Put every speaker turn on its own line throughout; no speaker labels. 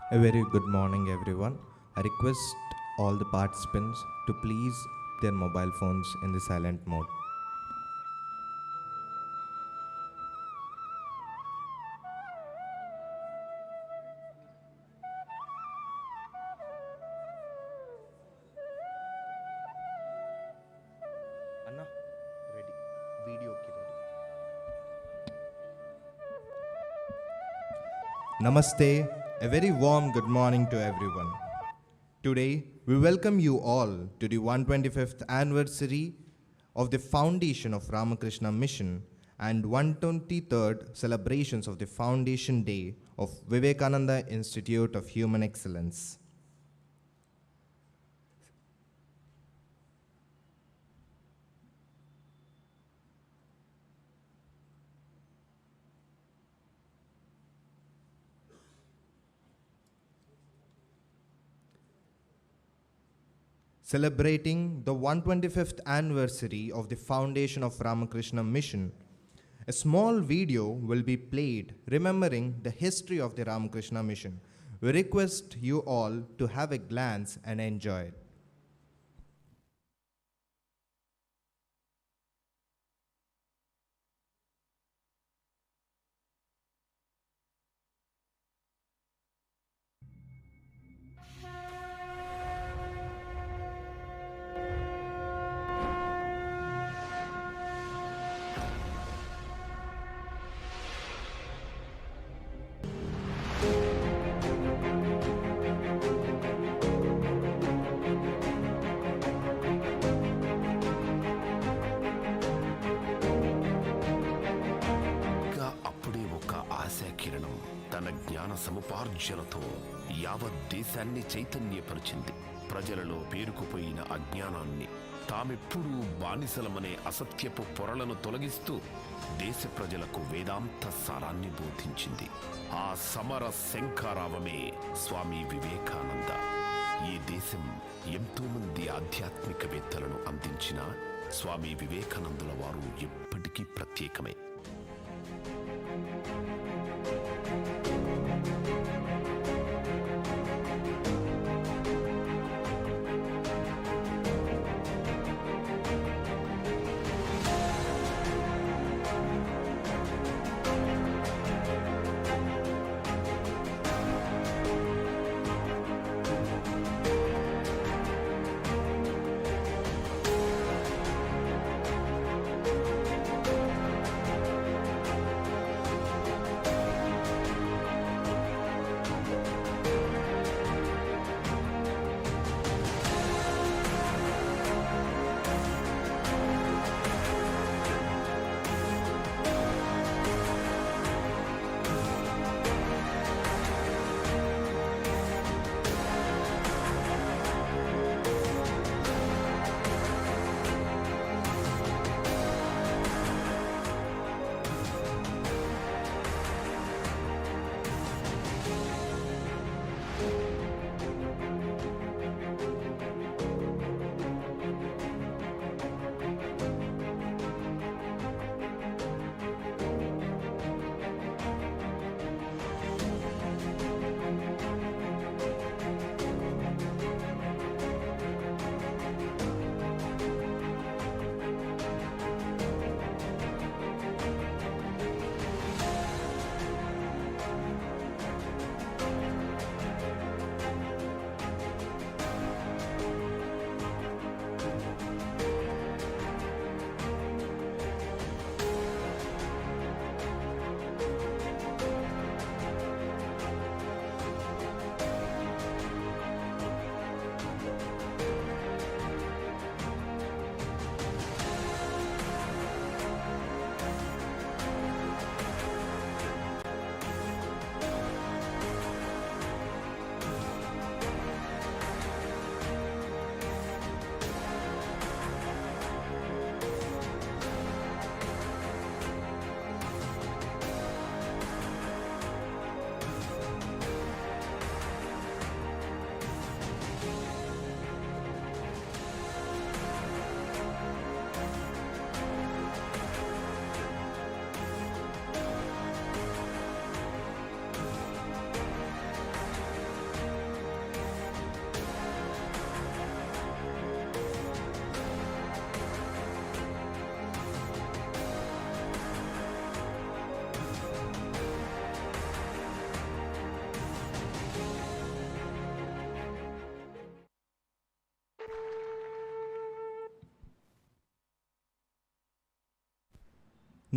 A very good morning, everyone. I request all the participants to please their mobile phones in the silent mode. Anna, ready. Video ready. Namaste. A very warm good morning to everyone. Today, we welcome you all to the 125th anniversary of the foundation of Ramakrishna Mission and 123rd celebrations of the Foundation Day of Vivekananda Institute of Human Excellence. Celebrating the 125th anniversary of the foundation of Ramakrishna Mission, a small video will be played remembering the history of the Ramakrishna Mission. We request you all to have a glance and enjoy it.
అప్పుడే ఒక ఆశాకిరణం తన జ్ఞాన సముపార్జనతో యావత్ దేశాన్ని చైతన్యపరిచింది. ప్రజలలో పేరుకుపోయిన అజ్ఞానాన్ని, తామెప్పుడూ బానిసలమనే అసత్యపు పొరలను తొలగిస్తూ దేశ ప్రజలకు వేదాంత సారాన్ని బోధించింది. ఆ సమర శంఖారావమే స్వామి వివేకానంద. ఈ దేశం ఎంతోమంది ఆధ్యాత్మికవేత్తలను అందించిన స్వామి వివేకానందుల వారు ఎప్పటికీ ప్రత్యేకమే.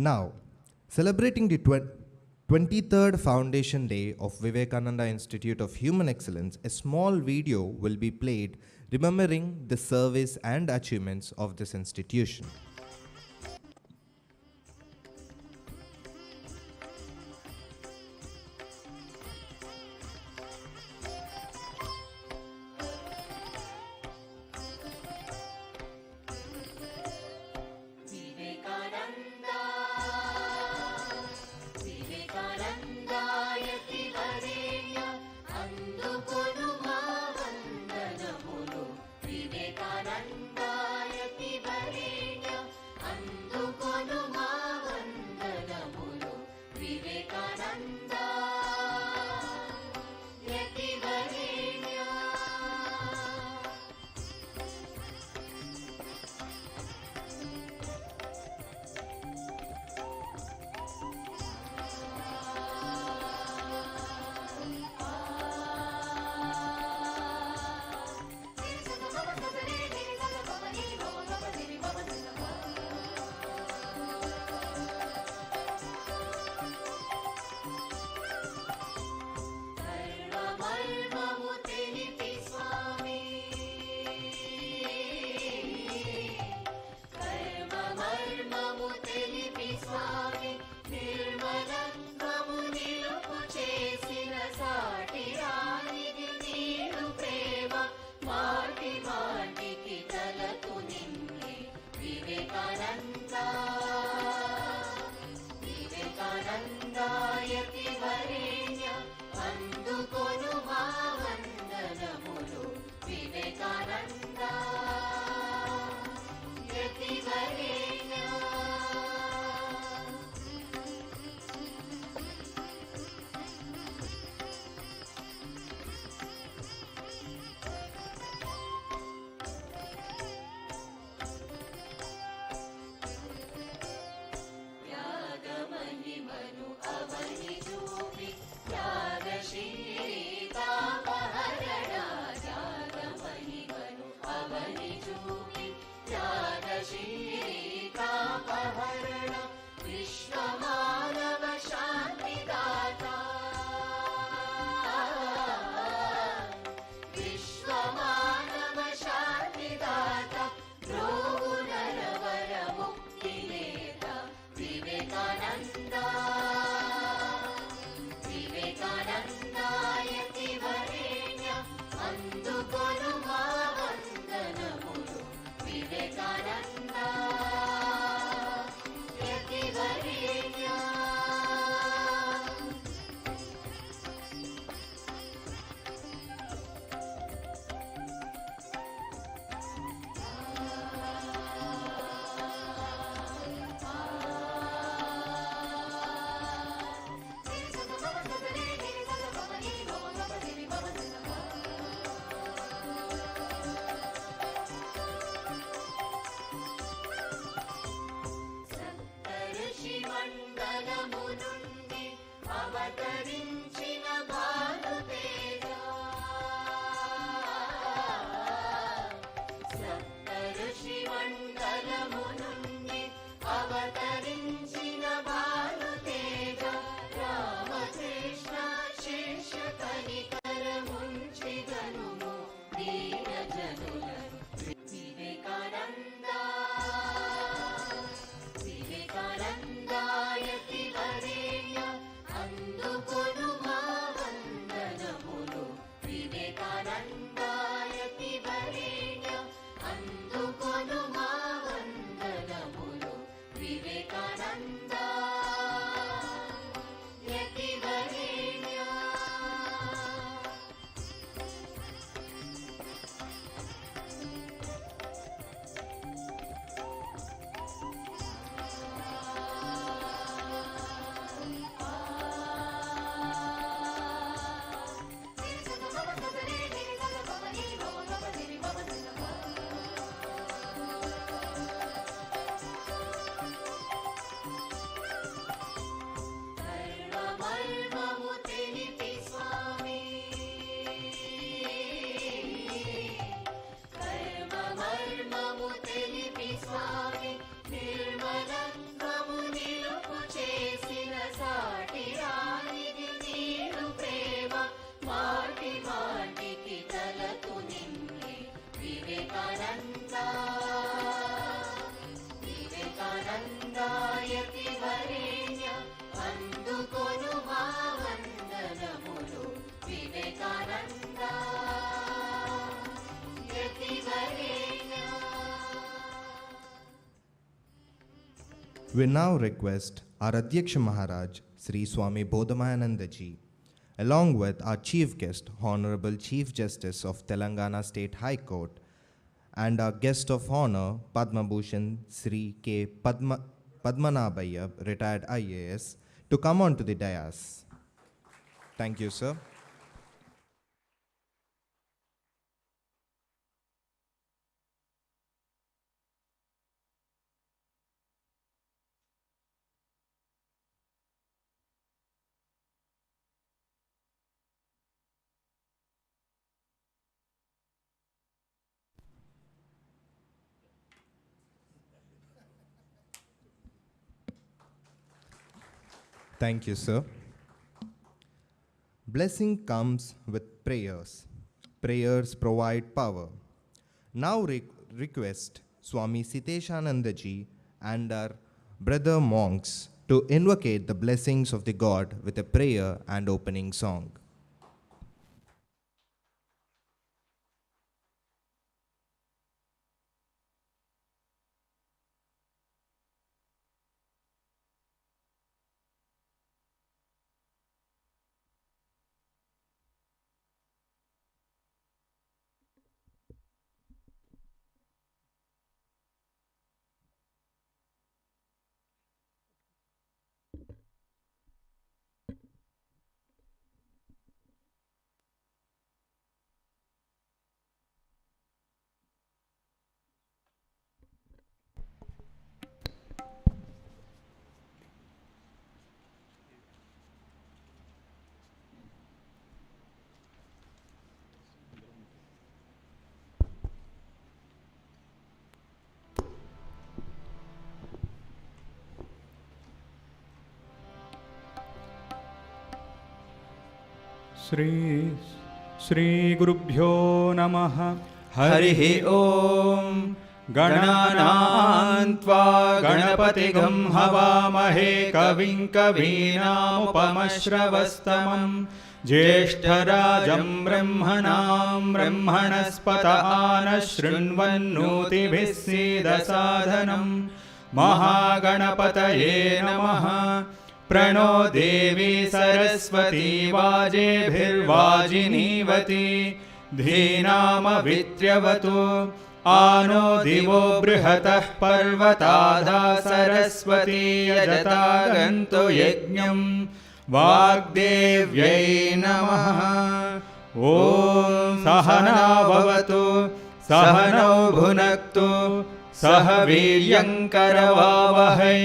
Now, celebrating the 23rd Foundation Day of Vivekananda Institute of Human Excellence, a small video will be played remembering the service and achievements of this institution.
వివేకానందాయతి Varenya అందుకొను
We now request our Adhyaksha Maharaj, Sri Swami Bodhamayananda Ji, along with our chief guest, Honorable Chief Justice of Telangana State High Court, and our guest of honor, Padma Bhushan Sri K. Padmanabhaya, retired IAS, to come on to the dais. Thank you, sir. Thank you, sir. Blessing comes with prayers. Prayers provide power. Now request Swami Siteshananda Ji and our brother monks to invocate the blessings of the God with a prayer and opening song.
श्रीगुरुभ्यो नमः।
हरिः ॐ। गणानां त्वा गणपतिगं हवामहे कविं कवीनामुपमश्रवस्तमं ज्येष्ठराजं ब्रह्मणां ब्रह्मणस्पत आनः शृण्वन्नोतिभिः सीदसाधनं। महागणपतये नमः। प्रणो देवी सरस्वती वाजेभिर्वाजिनीवती धीनामवित्र्यवतु आनो दिवो बृहतः पर्वताधा सरस्वती यजता गन्तु यज्ञं वाग्देव्यै नमः। ॐ सहना भवतु सहनौ भुनक्तु सह वीर्यङ्करवावहै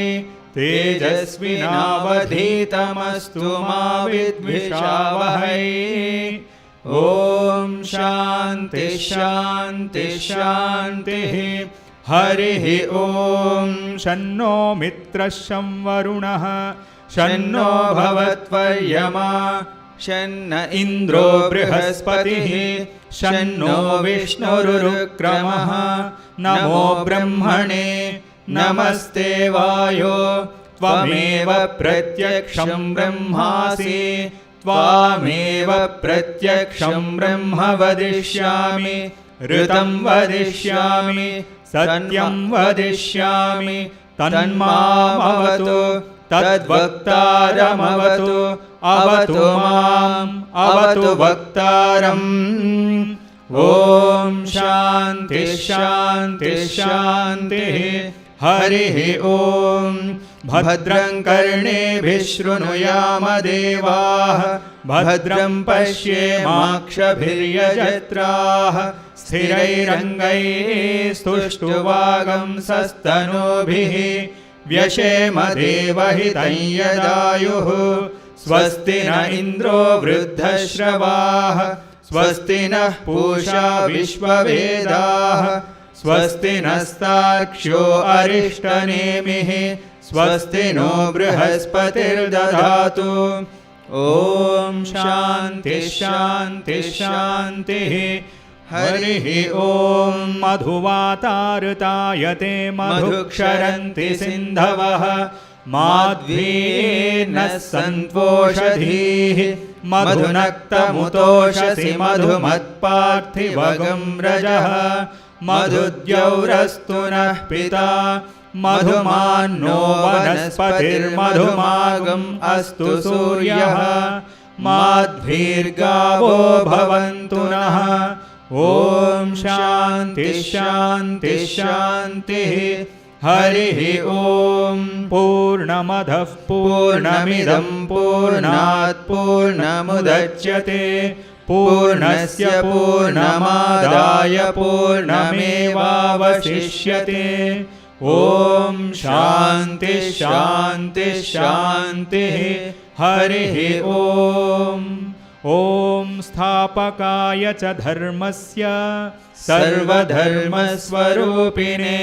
तेजस्विनावधीतमस्तु मा विद्विषावहै। ॐ शान्ति शान्ति शान्तिः। हरिः ॐ।
शन्नो मित्रः शं वरुणः
शन्नो भवत्वर्यमा शन्न इन्द्रो बृहस्पतिः शन्नो विष्णुरुक्रमः। नमो ब्रह्मणे नमस्ते वायो त्वमेव प्रत्यक्षं ब्रह्मासि त्वामेव प्रत्यक्षं ब्रह्म वदिष्यामि ऋतं वदिष्यामि सत्यं वदिष्यामि तन्मामवतु तद्वक्तारमवतु अवतु माम् अवतु वक्तारम्। ॐ शान्ति शान्ति शान्तिः। हरिः ॐ। भद्रं कर्णेभिः शृणुयाम देवाः भद्रं पश्येमाक्षभिर्यजत्राः स्थिरैरङ्गैः स्तुष्टुवागंसस्तनूभिः व्यशेम देवहितं यदायुः। स्वस्ति न इन्द्रो वृद्धश्रवाः स्वस्ति नः पूषा विश्ववेदाः स्वस्ति नस्तार्क्ष्यो अरिष्टनेमिः स्वस्ति नो बृहस्पतिर्दधातु। ॐ शान्ति शान्ति शान्तिः। हरिः ॐ।
मधुवातारुतायते मधुक्षरन्ति सिन्धवः माध्वीर्नः सन्त्वोषधीः मधुनक्तमुतोषसि मधुमत्पार्थिवगं रजः। मधुद्यौरस्तु नः पिता
मधुमान्नो वनस्पतिर्मधुमागम् अस्तु सूर्यः माद्भिर्गावो भवन्तु नः। ॐ शान्ति शान्ति शान्तिः। हरिः ॐ।
पूर्णमदः पूर्णमिदं पूर्णात् पूर्णमुदच्यते पूर्णस्य पूर्णमादाय पूर्णमेवावशिष्यते। ॐ शान्ति शान्ति शान्तिः। हरिः ॐ। ॐ स्थापकाय च धर्मस्य सर्वधर्मस्वरूपिणे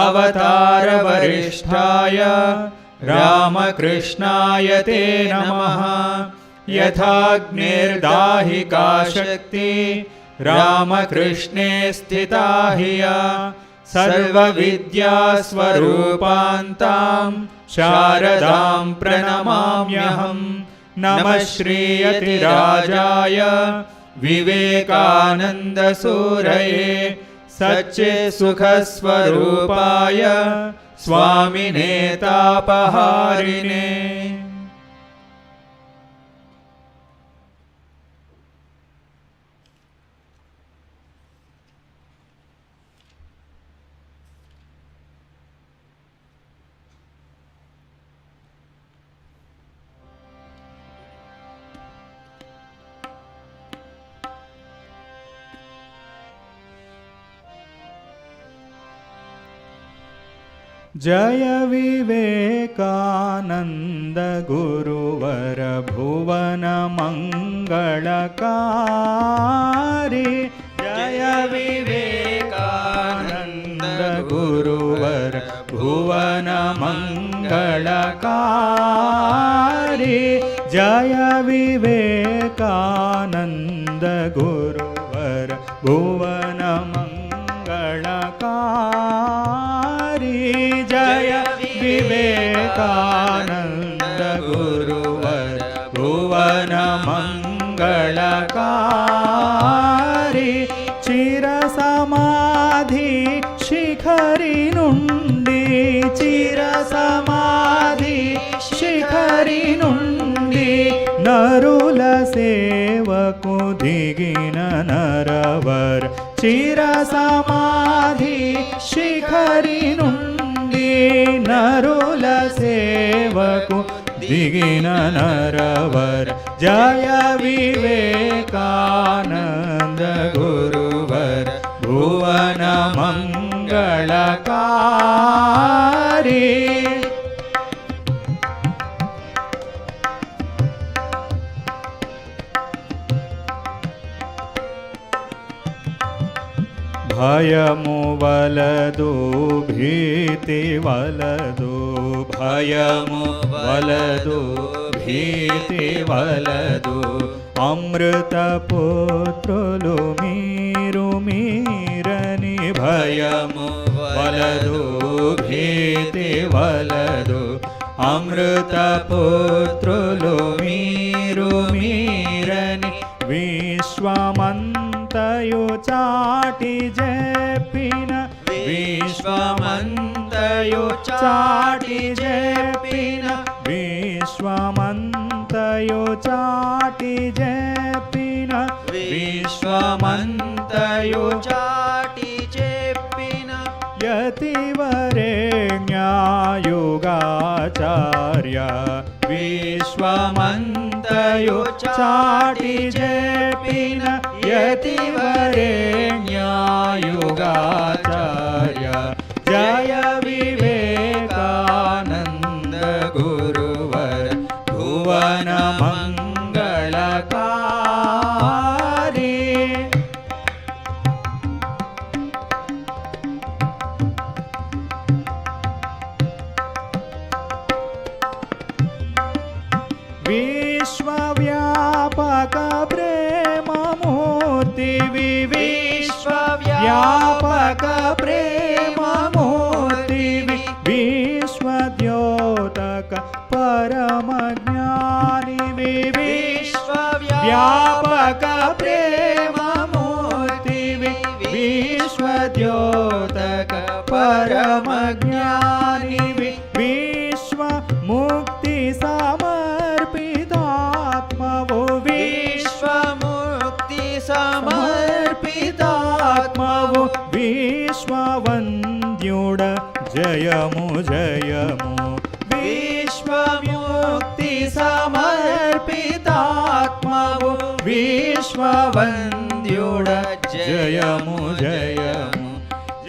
अवतारवरिष्ठाय रामकृष्णाय ते नमः। यथाग्निर्दाहिका शक्ति रामकृष्णे स्थिता हिया सर्वविद्यास्वरूपान्तां शारदां प्रणमाम्यहम्। नमः श्रीयतिराजाय विवेकानन्दसूरये सच्चित्सुखस्वरूपाय स्वामिने तापहारिणे। जय विवेकानन्द गुरुवर भुवन मंगलकारी। जय विवेकानन्द गुरुवर भुवन मंगलकारी। जय विवेकानन्द गुरुवर भुवन मंगलकारी। जय विवेकानन्द गुरुवर भुवन मंगलकारी। चिरसमाधि शिखरि नुंडी चिरसमाधि शिखरि नुंडी नरुल सेवकु दिगिन नरवर। चिरसमाधि शिखरि नुंडी नरुल सेवकु दिगिन नरवर। जय विवेकानन्द गुरुवर भुवन मंगलकारी। भयमु वलदु भीति वलदु भयमु वलदु भीति वलदु। अमृतपुत्रुलु मीरु मीरनि भयमु वलदु भीति वलदु। अमृतपुत्रुलु मीरु मीरनि विश्वमन्तयु चाटि जेपिन विश्वमन्तयु चाटि जेपिन विश्वमन्तयु चाटि जेपिन विश्वमन्तयु चाटि जेपिन। यतिवरेण्यायुगाचार्य विश्वमन्तयु चाटि जेपिन यतिवरेण्यायुगाचार्य। जय विवेकानन्द गुरुवर भुवन मंगलकारी। विश्वव्यापक प्रेममूर्ति विश्वव्यापक प्रेममूर्ति विश्वद्योतक परमज्ञानि विश्वव्यापक प्रेममूर्ति विश्वद्योतक
परमज्ञानी विश्व मुक्ति समर्पितात्मवो विश्व मुक्ति समर्पितात्मवो विश्ववन्द्युड जयमु जयमु विश्वमुक्ति समर्पितात्मवो विश्ववन्द्युड जयमु जयमु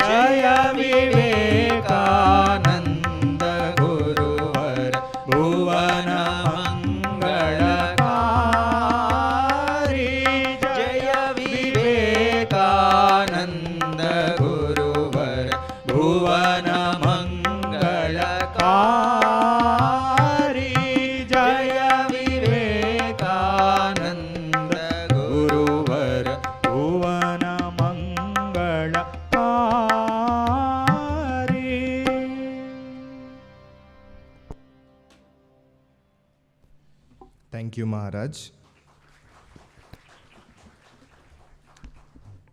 जय विवेकानन्द गुरुवर भुवन मंगलकारी जय विवेकानन्द गुरुवर भुवन मंगलकारी जय विवेकानन्द गुरुवर भुवन मंगलकारी.
Thank you, Maharaj.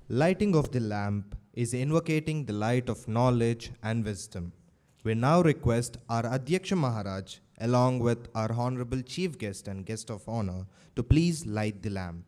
Lighting of the lamp is invocating the light of knowledge and wisdom. We now request our Adhyaksha Maharaj, along with our Honorable Chief Guest and Guest of Honor, to please light the lamp.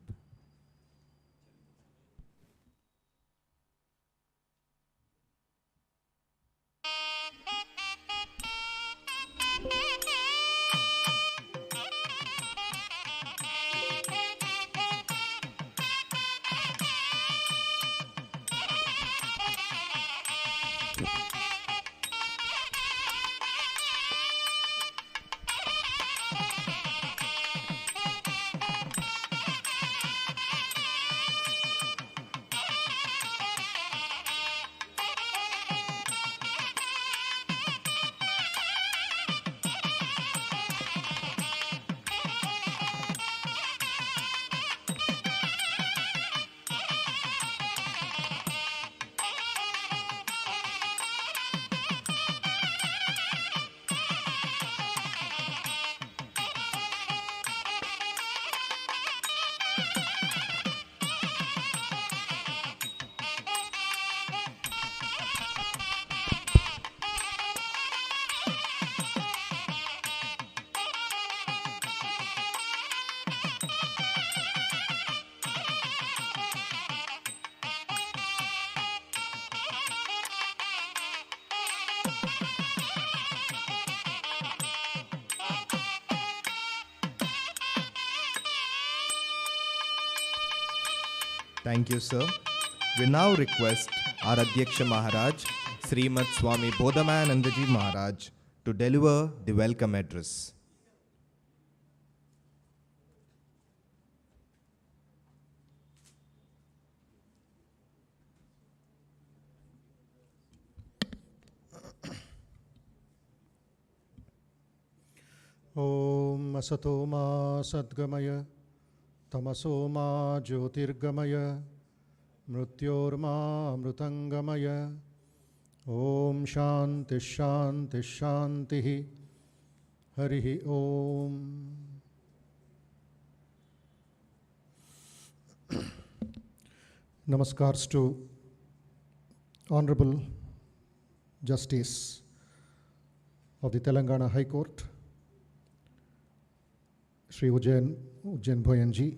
Thank you, sir. We now request our Adhyaksha Maharaj, Srimad Swami Bodhamanandaji Maharaj, to deliver the welcome address.
ॐ असतो मा सद्गमय तमसो मा ज्योतिर्गमय मृत्योर्मा अमृतङ्गमय ॐ शान्तिः शान्तिः शान्तिः हरिः ॐ. Namaskars to Honorable Justice of the Telangana High Court, Shri Ujjain Bhoyanji.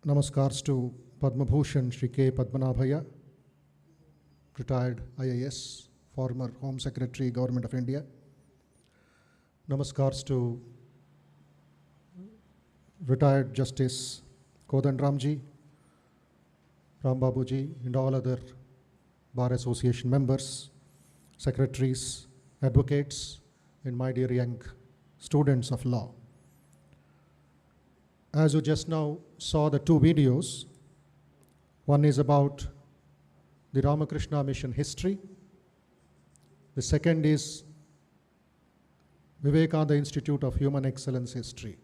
Namaskars to Padma Bhushan Shri K. Padmanabhaya, retired IAS, former Home Secretary, Government of India. Namaskars to retired Justice Kodandramji, Rambabuji, and all other Bar Association members, secretaries, advocates, and my dear young students of law. As you just now saw the two videos, one is about the Ramakrishna Mission history. The second is Vivekananda Institute of Human Excellence history.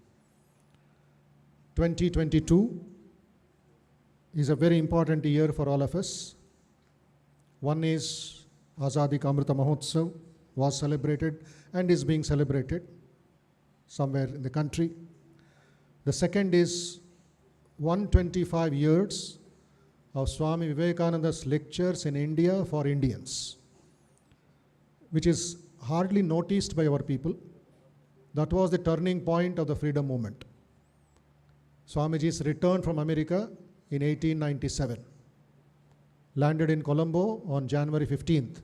2022 is a very important year for all of us. One is Azadi Ka Amrita Mahotsav was celebrated and is being celebrated somewhere in the country. The second is 125 years of Swami Vivekananda's lectures in India for Indians, which is hardly noticed by our people. That was the turning point of the freedom movement. Swamiji's return from America in 1897, landed in Colombo on January 15th.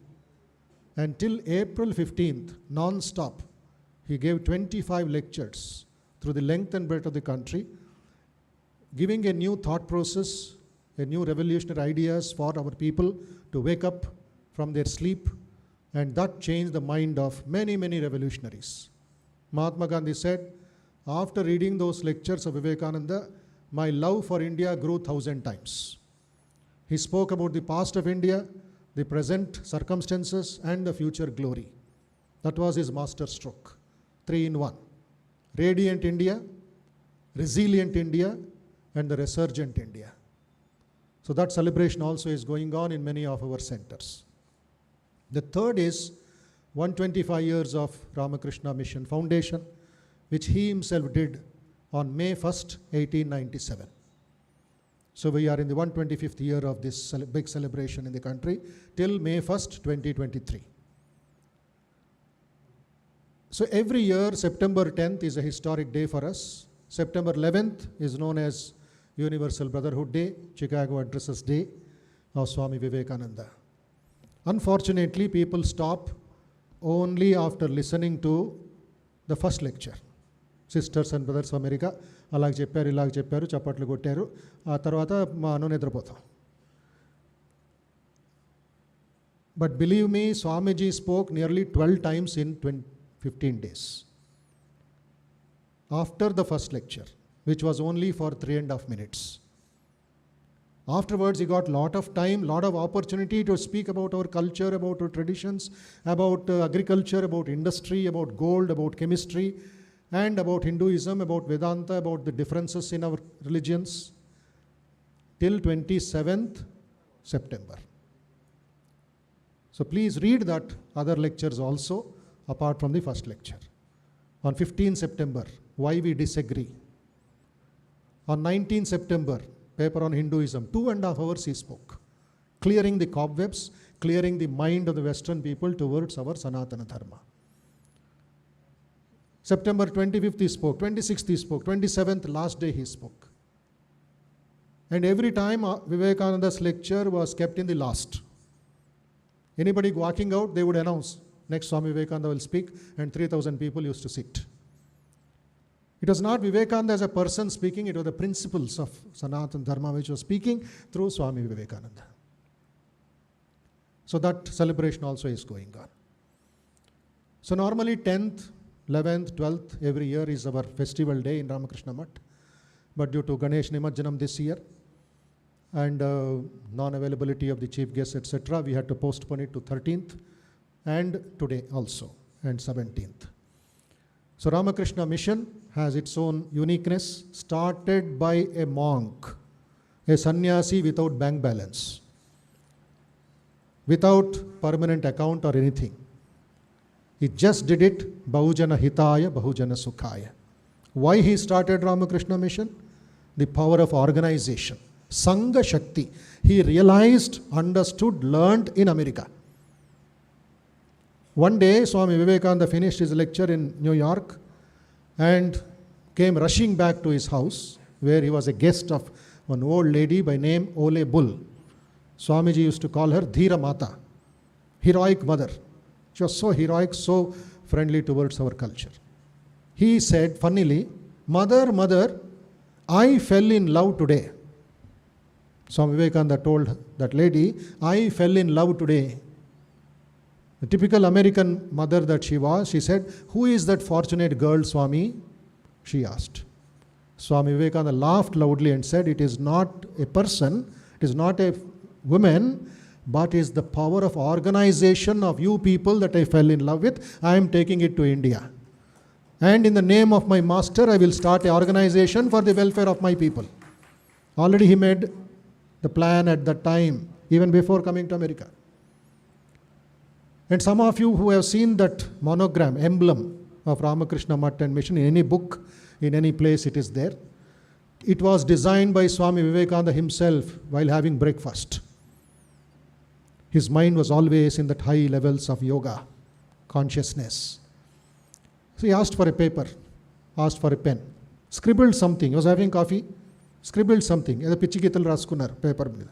Until April 15th, non-stop, he gave 25 lectures through the length and breadth of the country, giving a new thought process, a new revolutionary ideas for our people to wake up from their sleep, and that changed the mind of many, many revolutionaries. Mahatma Gandhi said, after reading those lectures of Vivekananda, my love for India grew 1,000 times. He spoke about the past of India, the present circumstances, and the future glory. That was his master stroke. 3 in 1. Radiant India, resilient India, and the resurgent India. So that celebration also is going on in many of our centers. The third is 125 years of Ramakrishna Mission Foundation, which he himself did on May 1st, 1897. So we are in the 125th year of this big celebration in the country till May 1st, 2023. So every year, September 10th is a historic day for us. September 11th is known as Universal Brotherhood Day, Chicago Addresses Day of Swami Vivekananda. Unfortunately, people stop only after listening to the first lecture. Sisters and brothers of America, అలాగ చెప్పారు ఇలాగ చెప్పారు చప్పట్లు కొట్టారు ఆ తర్వాత మనం నిద్రపోతాం. But believe me, Swamiji spoke nearly 12 times in 15 days. After the first lecture, which was only for 3.5 minutes. Afterwards, he got lot of time, lot of opportunity to speak about our culture, about our traditions, about agriculture, about industry, about gold, about chemistry, and about Hinduism, about Vedanta, about the differences in our religions, till 27th September. So please read that other lectures also, apart from the first lecture. On 15th September, why we disagree. On 19th September, paper on Hinduism, 2.5 hours he spoke, clearing the cobwebs, clearing the mind of the Western people towards our Sanatana Dharma. September 25th he spoke, 26th he spoke, 27th last day he spoke. And every time Vivekananda's lecture was kept in the last. Anybody walking out, they would announce, next Swami Vivekananda will speak, and 3,000 people used to sit. It was not Vivekananda as a person speaking, it was the principles of Sanatana Dharma which was speaking through Swami Vivekananda. So that celebration also is going on. So normally 10th, 11th, 12th every year is our festival day in Ramakrishna Math. But due to Ganesh Nimajjanam this year and non-availability of the chief guests, etc., we had to postpone it to 13th and today also, and 17th. So Ramakrishna Mission has its own uniqueness, started by a monk, a sannyasi without bank balance, without permanent account or anything. He just did it, Bahujana Hitaya, Bahujana Sukhaya. Why he started Ramakrishna Mission? The power of organization, Sangha Shakti. He realized, understood, learned in America. One day, Swami Vivekananda finished his lecture in New York and came rushing back to his house, where he was a guest of one old lady by name Ole Bull. Swamiji used to call her Dhira Mata, heroic mother. She was so heroic, so friendly towards our culture. He said, funnily, "Mother, mother, I fell in love today." Swami Vivekananda told that lady, "I fell in love today." The typical American mother that she was, she said, "Who is that fortunate girl, Swami?" She asked. Swami Vivekananda laughed loudly and said, "It is not a person, it is not a woman, but is the power of organization of you people that I fell in love with. I am taking it to India. And in the name of my master, I will start an organization for the welfare of my people." Already he made the plan at that time, even before coming to America. And some of you who have seen that monogram, emblem of Ramakrishna Math and Mission in any book, in any place it is there. It was designed by Swami Vivekananda himself while having breakfast. His mind was always in that high levels of yoga, consciousness. So he asked for a paper, asked for a pen, scribbled something. He was having coffee, scribbled something. ఏదో పిచ్చి గీతలు రాసుకున్నారు paper మీద.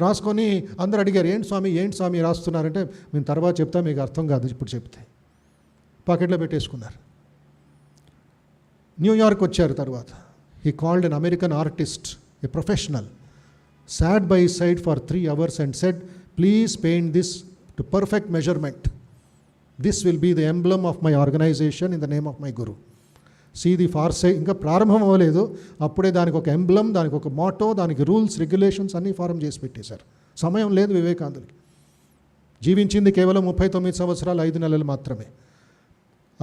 రాసుకొని అందరు అడిగారు, ఏంటి స్వామి రాస్తున్నారంటే, మేము తర్వాత చెప్తా, మీకు అర్థం కాదు ఇప్పుడు చెప్తే. పాకెట్లో పెట్టేసుకున్నారు. న్యూయార్క్ వచ్చారు తర్వాత. He called an American artist, a professional, sat by his side for 3 hours and said, please paint this to perfect measurement. This will be the emblem of my organization in the name of my Guru. See the far side, ఇంకా ప్రారంభం అవ్వలేదు, అప్పుడే దానికి ఒక emblem, దానికి ఒక Moto, దానికి rules, regulations అన్నీ ఫారం చేసి పెట్టేశారు. సమయం లేదు వివేకానందుడికి. జీవించింది కేవలం 39 సంవత్సరాలు 5 నెలలు మాత్రమే.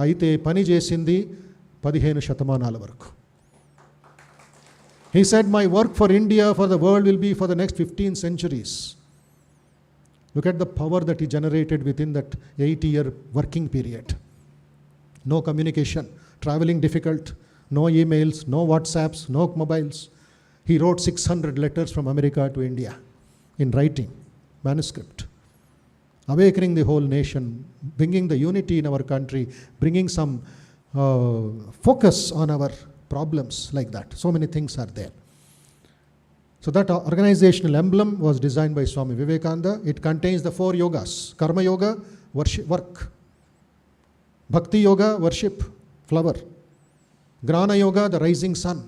అయితే పని చేసింది 15 శతమానాల వరకు. He said, my work for India, for the world will be for the next 15 centuries. Look at the power that he generated within that 8-year working period. No communication, traveling difficult, no emails, no WhatsApps, no mobiles. He wrote 600 letters from America to India in writing, manuscript, awakening the whole nation, bringing the unity in our country, bringing some focus on our problems like that. So many things are there. So that organizational emblem was designed by Swami Vivekananda. It contains the 4 yogas: Karma Yoga, worship, work; Bhakti Yoga, worship, flower; Gnana Yoga, the rising sun,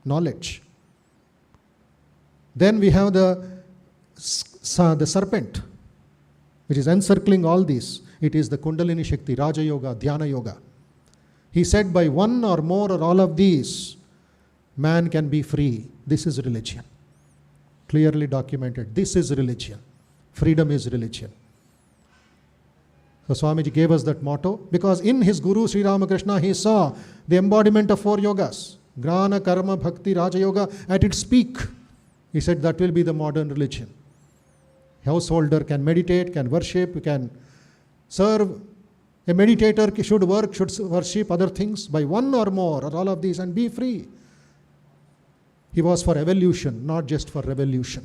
knowledge. Then we have the serpent, which is encircling all these. It is the Kundalini Shakti, Raja Yoga, Dhyana Yoga. He said, by one or more or all of these, man can be free. This is religion. Clearly documented. This is religion. Freedom is religion. So Swamiji gave us that motto because in his Guru Sri Ramakrishna he saw the embodiment of 4 yogas: Gnana, Karma, Bhakti, Raja Yoga at its peak. He said that will be the modern religion. Householder can meditate, can worship, can serve. A meditator should work, should worship other things by one or more or all of these and be free. He was for evolution, not just for revolution.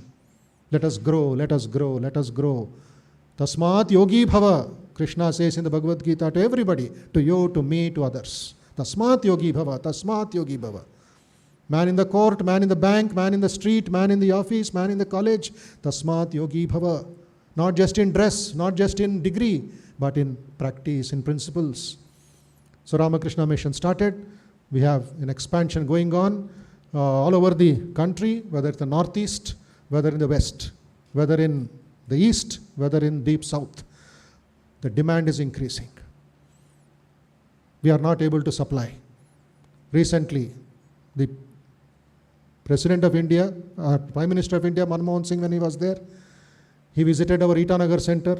Let us grow, let us grow, let us grow. Tasmat yogi bhava, Krishna says in the Bhagavad Gita to everybody, to you, to me, to others. Tasmat yogi bhava, tasmat yogi bhava. Man in the court, man in the bank, man in the street, man in the office, man in the college. Tasmat yogi bhava. Not just in dress, not just in degree, but in practice, in principles. So Ramakrishna Mission started. We have an expansion going on all over the country, whether it's the northeast, whether in the west, whether in the east, whether in deep south. The demand is increasing. We are not able to supply. Recently, the President of India, Prime Minister of India, Manmohan Singh, when he was there, he visited our Itanagar Center.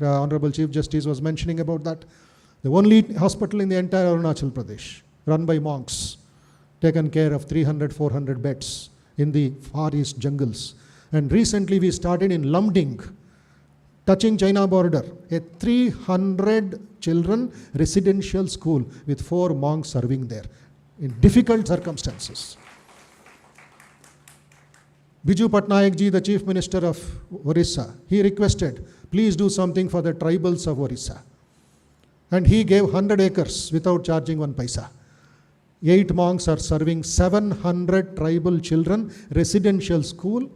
Honorable Chief Justice was mentioning about that. The only hospital in the entire Arunachal Pradesh, run by monks, taken care of 300, 400 beds in the far east jungles. And recently we started in Lumding, touching China border, a 300 children residential school with 4 monks serving there in difficult circumstances. Biju Patnaik ji, the Chief Minister of Orissa, he requested, please do something for the tribals of Orissa. And he gave 100 acres without charging 1 paisa. 8 monks are serving 700 tribal children, residential school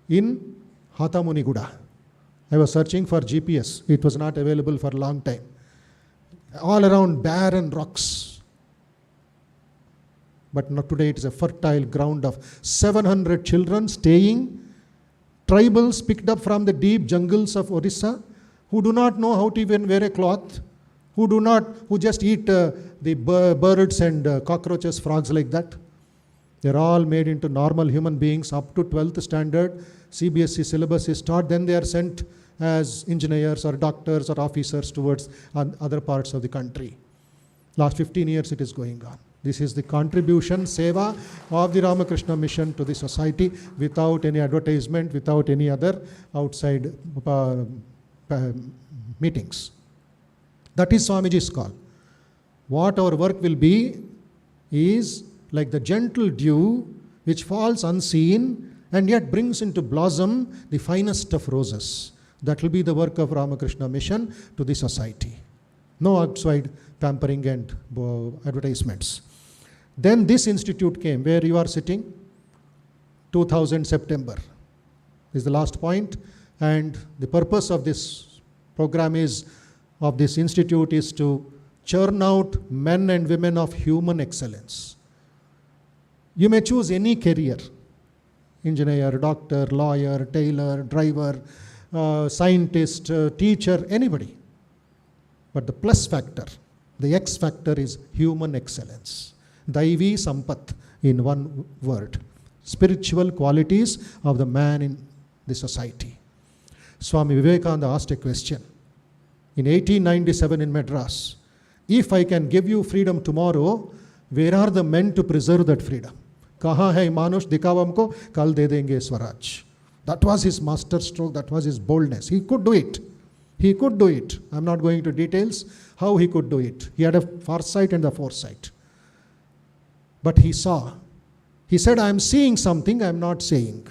in Hatamuniguda. I was searching for GPS. It was not available for a long time. All around barren rocks. But not today, it is a fertile ground of 700 children staying, tribals picked up from the deep jungles of Orissa, who do not know how to even wear a cloth, who just eat the birds and cockroaches, frogs like that. They're all made into normal human beings up to 12th standard. CBSE syllabus is taught, then they are sent as engineers or doctors or officers towards other parts of the country. Last 15 years it is going on. This is the contribution, seva of the Ramakrishna Mission to the society without any advertisement, without any other outside meetings. That is Swamiji's call. What our work will be is like the gentle dew which falls unseen and yet brings into blossom the finest of roses. That will be the work of Ramakrishna Mission to the society. No outside pampering and advertisements. Then this institute came, where you are sitting, 2000 September is the last point, and the purpose of this program of this institute is to churn out men and women of human excellence. You may choose any career, engineer, doctor, lawyer, tailor, driver, scientist, teacher, anybody. But the plus factor, the X factor is human excellence. Daivi Sampat, in one word. Spiritual qualities of the man in the society. Swami Vivekananda asked a question in 1897 in Madras. If I can give you freedom tomorrow, where are the men to preserve that freedom? Kaha hai manush dikhawa humko, kal de denge swaraj. That was his master stroke, that was his boldness. He could do it. He could do it. I'm not going into details how he could do it. He had a foresight and a foresight. But he saw. He said, I am seeing something I am not saying.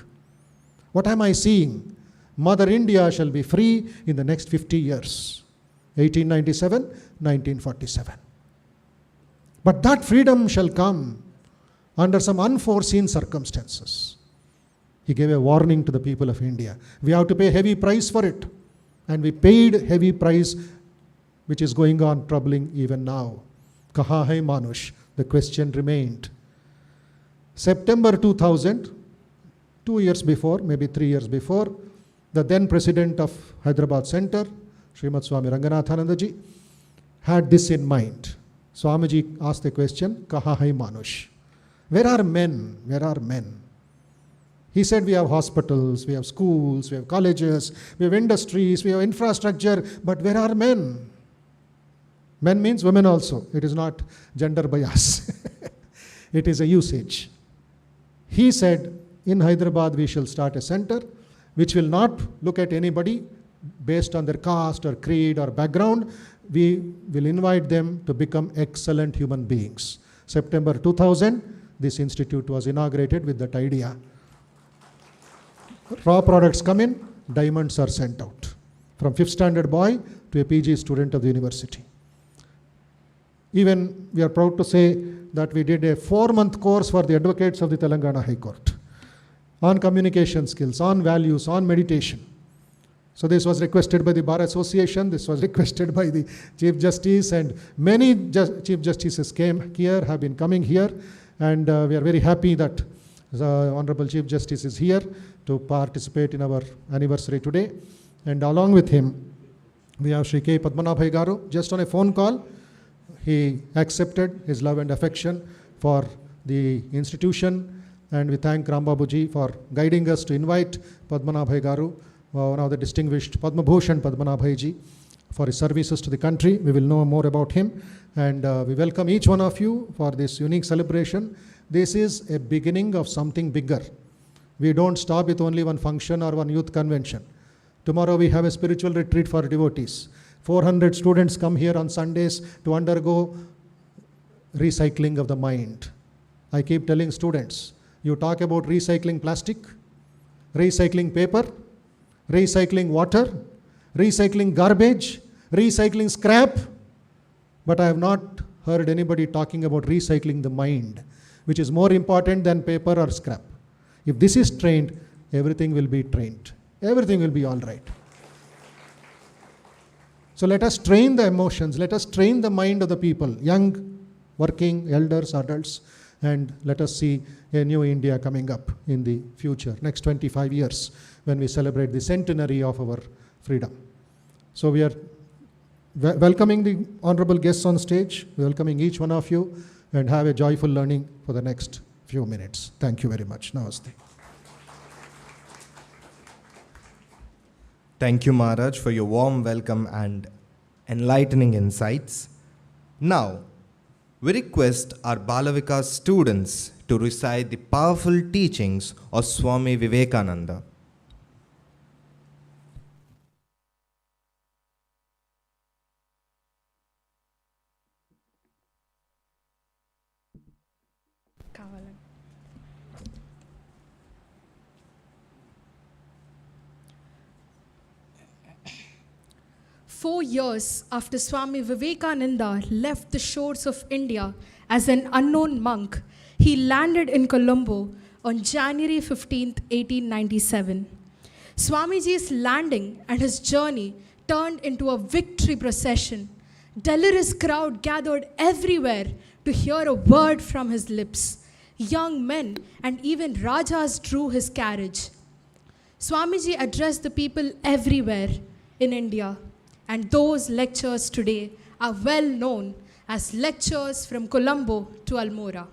What am I seeing? Mother India shall be free in the next 50 years. 1897, 1947. But that freedom shall come under some unforeseen circumstances. He gave a warning to the people of India. We have to pay heavy price for it. And we paid heavy price, which is going on troubling even now. Kaha hai manush? The question remained. September 2000, 2 years before, maybe 3 years before, the then president of Hyderabad Center, Srimad Swami Ranganathananda ji, had this in mind. Swamiji asked the question, Kaha hai manush? Where are men? Where are men? He said, we have hospitals, we have schools, we have colleges, we have industries, we have infrastructure, but where are men? Men means women also. It is not gender bias. It is a usage. He said, in Hyderabad we shall start a center which will not look at anybody based on their caste or creed or background. We will invite them to become excellent human beings. September 2000, this institute was inaugurated with that idea. Raw products come in, diamonds are sent out. From 5th standard boy to a PG student of the university. Even we are proud to say that we did a 4-month course for the advocates of the Telangana High Court on communication skills, on values, on meditation. So this was requested by the Bar Association, this was requested by the Chief Justice, and many Chief Justices came here, have been coming here, and we are very happy that the Honorable Chief Justice is here to participate in our anniversary today. And along with him, we have Shri K. Padmanabhai Garu. Just on a phone call, he accepted his love and affection for the institution, and we thank Rambabuji for guiding us to invite Padmanabhai Garu, one of the distinguished Padma Bhushan Padmanabhai ji, for his services to the country. We will know more about him, and we welcome each one of you for this unique celebration. This is a beginning of something bigger. We don't stop with only one function or one youth convention. Tomorrow we have a spiritual retreat for devotees. 400 students come here on Sundays to undergo recycling of the mind. I keep telling students, you talk about recycling plastic, recycling paper, recycling water, recycling garbage, recycling scrap, but I have not heard anybody talking about recycling the mind, which is more important than paper or scrap. If this is trained, everything will be trained. Everything will be all right. So let us train the emotions, let us train the mind of the people, young, working, elders, adults, and let us see a new India coming up in the future, next 25 years, when we celebrate the centenary of our freedom. So we are welcoming the honorable guests on stage, welcoming each one of you, and have a joyful learning for the next few minutes. Thank you very much. Namaste.
Thank you, Maharaj, for your warm welcome and enlightening insights. Now, we request our Balavikas students to recite the powerful teachings of Swami Vivekananda.
4 years after Swami Vivekananda left the shores of India as an unknown monk, he landed in Colombo on January 15, 1897. Swamiji's landing and his journey turned into a victory procession. Delirious crowd gathered everywhere to hear a word from his lips. Young men and even Rajas drew his carriage. Swamiji addressed the people everywhere in India, and those lectures today are well known as lectures from Colombo to Almora.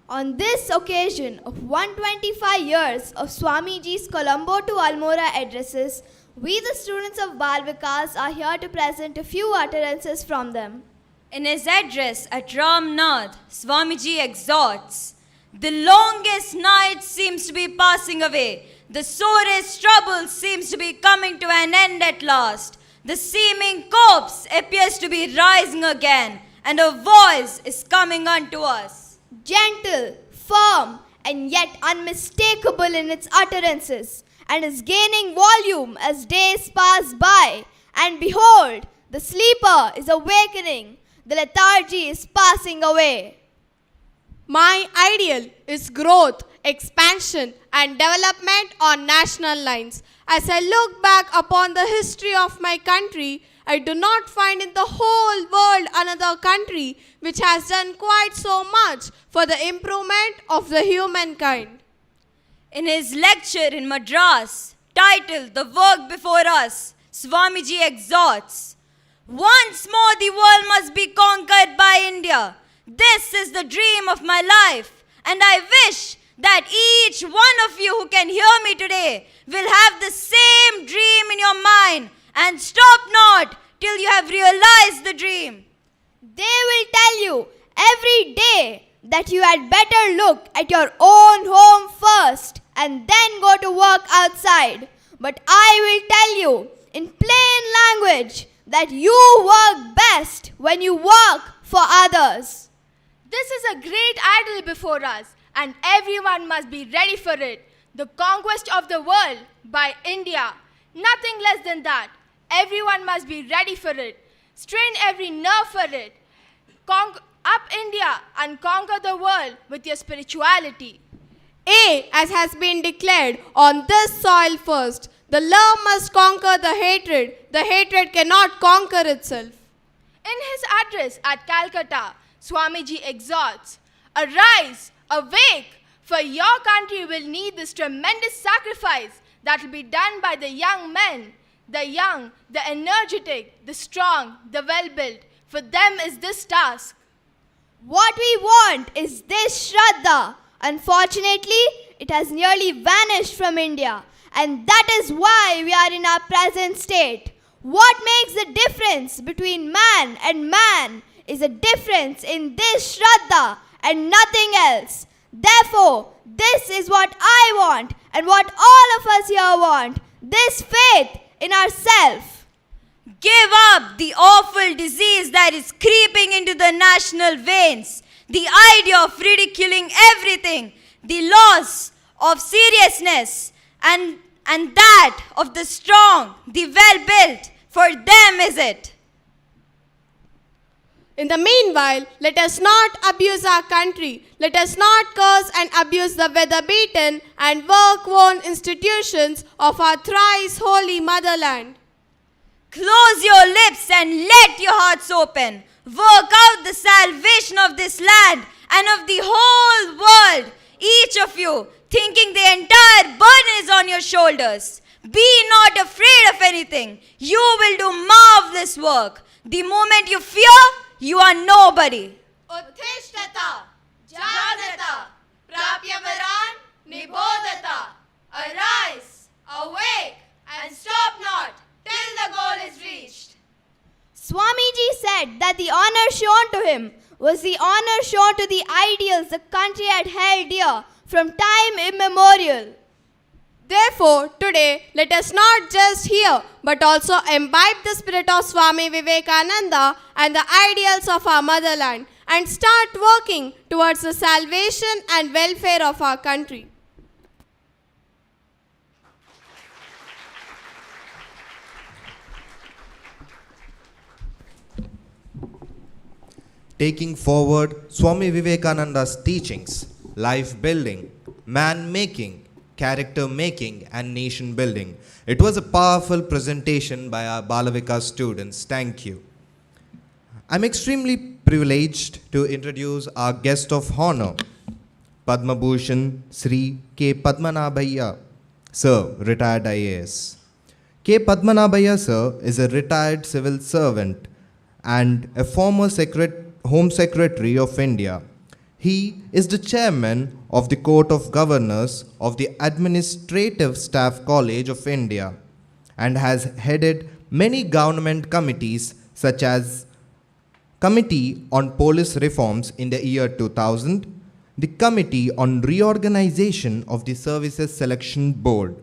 On this occasion of 125 years of Swamiji's Colombo to Almora addresses, we the students of Bal Vikas are here to present a few utterances from them.
In his address at Ramnath, Swamiji exhorts, "The longest night seems to be passing away. The sorest trouble seems to be coming to an end at last. The seeming corpse appears to be rising again, and a voice is coming unto us."
Gentle, firm, and yet unmistakable in its utterances, and is gaining volume as days pass by. And behold, the sleeper is awakening, the lethargy is passing away.
My ideal is growth, expansion, and development on national lines. As I look back upon the history of my country, I do not find in the whole world another country which has done quite so much for the improvement of the humankind.
In his lecture in Madras, titled "The Work Before Us," Swamiji exhorts, "Once more the world must be conquered by India. This is the dream of my life, and I wish that each one of you who can hear me today will have the same dream in your mind, and stop not till you have realized the dream."
They will tell you every day that you had better look at your own home first and then go to work outside. But I will tell you in plain language that you work best when you work for others.
This is a great ideal before us, and everyone must be ready for it. The conquest of the world by India. Nothing less than that. Everyone must be ready for it. Strain every nerve for it. Up India and conquer the world with your spirituality.
As has been declared, on this soil first, the love must conquer the hatred cannot conquer itself.
In his address at Calcutta, Swamiji exhorts, "Arise, awake, for your country will need this tremendous sacrifice that will be done by the young men, the young, the energetic, the strong, the well-built. For them is this task."
What we want is this Shraddha. Unfortunately, it has nearly vanished from India, and that is why we are in our present state. What makes the difference between man and man is a difference in this Shraddha and nothing else. Therefore, this is what I want and what all of us here want, this faith in ourselves.
Give up the awful disease that is creeping into the national veins, the idea of ridiculing everything, the loss of seriousness, and that of the strong, the well-built. For them is it.
In the meanwhile, let us not abuse our country. Let us not curse and abuse the weather-beaten and work-worn institutions of our thrice holy motherland.
Close your lips and let your hearts open. Work out the salvation of this land and of the whole world. Each of you thinking the entire burden is on your shoulders. Be not afraid of anything. You will do marvelous work. The moment you fear, you are nobody.
Uttishtata, Jagata, Prapyavaran, Nibodhata. Arise, awake, and stop not till the goal is reached.
Swamiji said that the honor shown to him was the honor shown to the ideals the country had held dear from time immemorial.
Therefore, today, let us not just hear, but also imbibe the spirit of Swami Vivekananda and the ideals of our motherland, and start working towards the salvation and welfare of our country.
taking forward Swami Vivekananda's teachings, life building, man making, character making, and nation building. It was a powerful presentation by our Balavika students. Thank you. I'm extremely privileged to introduce our guest of honor, Padma Bhushan Sri K. Padmanabhaiah, Sir, retired IAS. K. Padmanabhaiah, Sir, is a retired civil servant and a former Home Secretary of India. He is the chairman of the Court of Governors of the Administrative Staff College of India and has headed many government committees such as Committee on Police Reforms in the year 2000, the Committee on Reorganization of the Services Selection Board,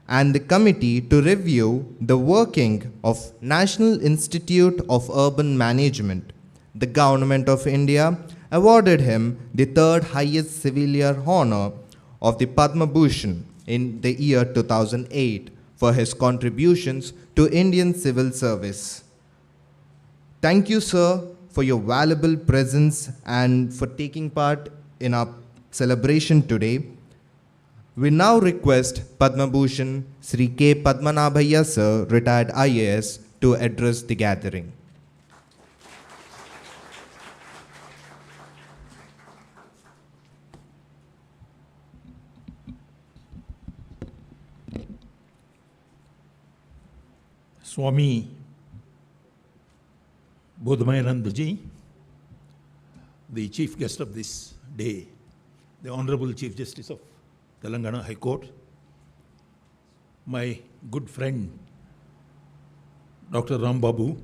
and the Committee to Review the Working of National Institute of Urban Management. The Government of India awarded him the third highest civilian honor of the Padma Bhushan in the year 2008 for his contributions to Indian civil service. Thank you, sir, for your valuable presence and for taking part in our celebration today. We now request Padma Bhushan Sri K. Padmanabhaiah, sir, retired IAS, to address the gathering.
Swami Bodhmayanandaji, the chief guest of this day, the Honorable Chief Justice of Telangana High Court, my good friend Dr. Ram Babu,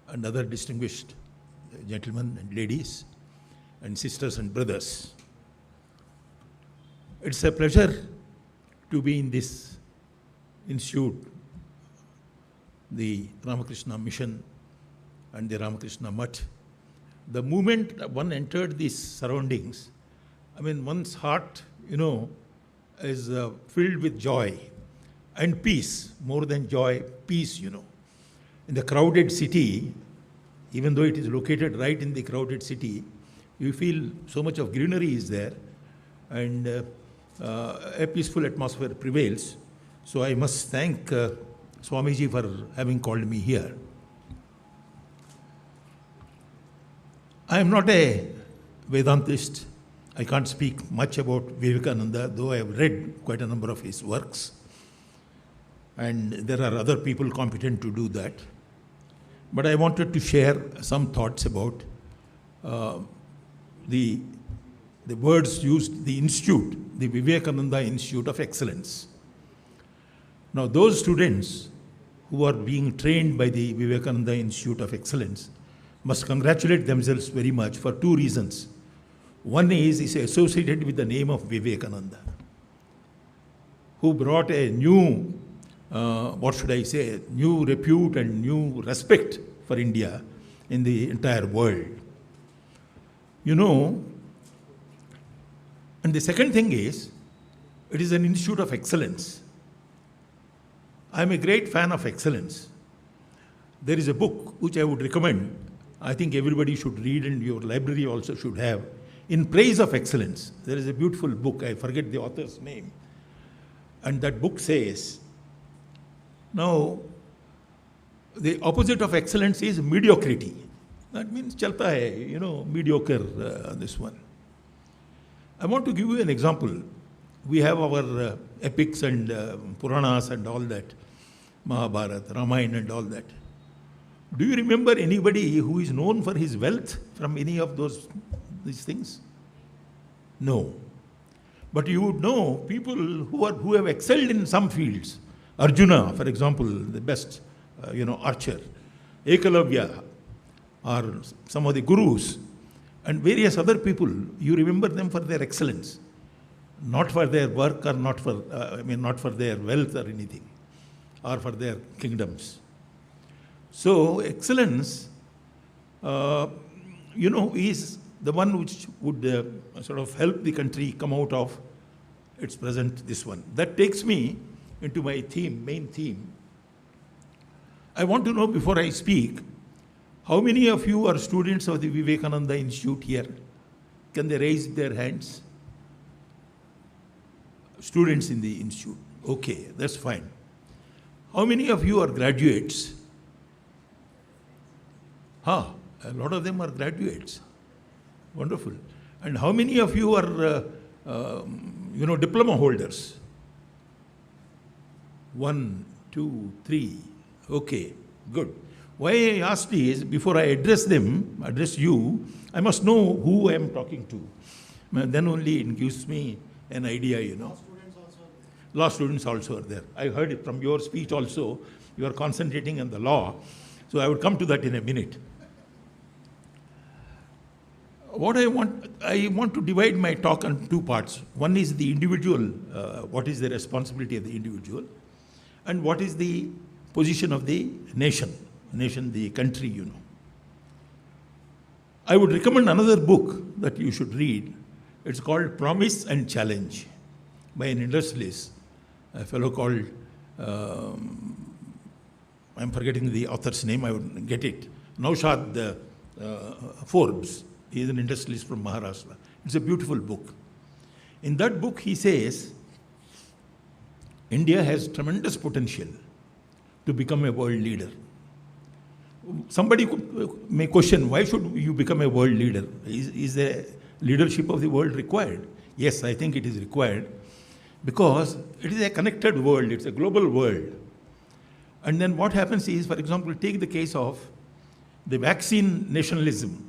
and other distinguished gentlemen and ladies, and sisters and brothers. It's a pleasure to be in this institute, the Ramakrishna Mission and the Ramakrishna Mutt. The moment one entered these surroundings, I mean, one's heart, is filled with joy and peace, more than joy, peace, In the crowded city, even though it is located right in the crowded city, you feel so much of greenery is there, and a peaceful atmosphere prevails. So I must thank Swamiji for having called me here. I am not a Vedantist. I can't speak much about Vivekananda, though I have read quite a number of his works. And there are other people competent to do that. But I wanted to share some thoughts about the words used, the institute, the Vivekananda Institute of Excellence. Now, those students who are being trained by the Vivekananda Institute of Excellence must congratulate themselves very much for two reasons. One is it's associated with the name of Vivekananda, who brought a new, new repute and new respect for India in the entire world. And the second thing is, it is an institute of excellence. I'm a great fan of excellence. There is a book which I would recommend. I think everybody should read, and your library also should have, In Praise of Excellence. There is a beautiful book, I forget the author's name. And that book says, now, the opposite of excellence is mediocrity. That means chalta hai, mediocre, this one. I want to give you an example. We have our epics and Puranas and all that, Mahabharata, Ramayana and all that. Do you remember anybody who is known for his wealth from any of these things? No. But you would know people who have excelled in some fields. Arjuna, for example, the best, archer. Ekalavya, or some of the gurus, and various other people. You remember them for their excellence, not for their work, or not for their wealth or anything, or for their kingdoms. So excellence, is the one which would sort of help the country come out of its present this one. That takes me into my main theme. I want to know, before I speak, How many of you are students of the Vivekananda Institute here? Can they raise their hands? Students in the institute. Okay, that's fine. How many of you are graduates? A lot of them are graduates. Wonderful. And how many of you are, diploma holders? 1, 2, 3. Okay, good. Why I asked is, before I address you, I must know who I am talking to. Then only it gives me an idea, Law students also are there. I heard it from your speech also. You are concentrating on the law. So I would come to that in a minute. I want to divide my talk on two parts. One is the individual, what is the responsibility of the individual, and what is the position of the nation, the country, I would recommend another book that you should read. It's called Promise and Challenge by an industrialist, a fellow called, I'm forgetting the author's name, I would get it, Naushad Forbes. He is an industrialist from Maharashtra. It's a beautiful book. In that book, he says, India has tremendous potential to become a world leader. Somebody may question, why should you become a world leader? Is the leadership of the world required? Yes, I think it is required, because it is a connected world, it's a global world. And then what happens is, for example, take the case of the vaccine nationalism.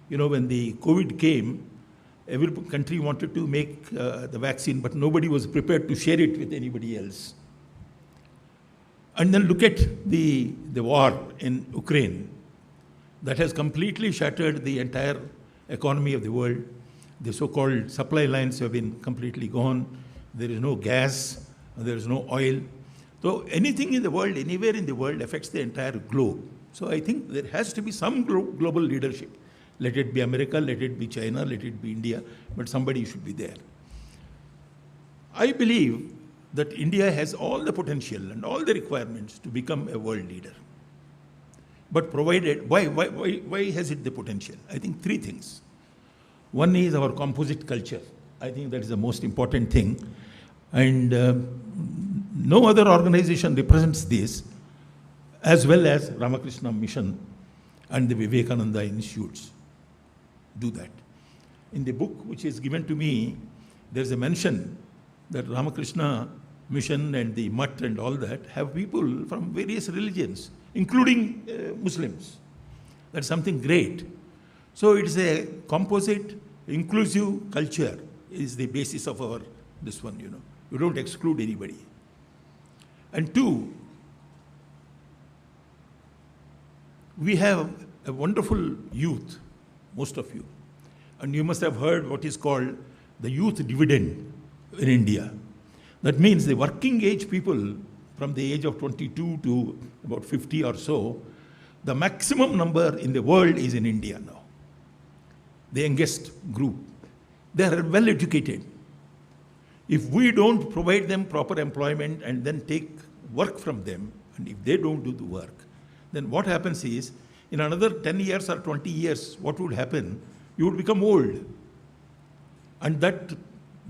When the COVID came, every country wanted to make the vaccine, but nobody was prepared to share it with anybody else. And then look at the war in Ukraine. That has completely shattered the entire economy of the world. The so-called supply lines have been completely gone. There is no gas, there is no oil. So anything in the world, anywhere in the world, affects the entire globe. So I think there has to be some global leadership. Let it be America, let it be China, let it be India, but somebody should be there. I believe that India has all the potential and all the requirements to become a world leader. But provided, why has it the potential? I think three things. One is our composite culture. I think that is the most important thing. And no other organization represents this as well as Ramakrishna Mission and the Vivekananda Institutes do that. In the book which is given to me, there's a mention that Ramakrishna Mission and the Mutt and all that have people from various religions, including Muslims. That's something great. So it's a composite, inclusive culture is the basis of our, this one, You don't exclude anybody. And two, we have a wonderful youth, most of you. And you must have heard what is called the youth dividend in India. That means the working age people from the age of 22 to about 50 or so, the maximum number in the world is in India now. The youngest group. They are well educated. If we don't provide them proper employment and then take work from them, and if they don't do the work, then what happens is, in another 10 years or 20 years, what would happen? You would become old. And that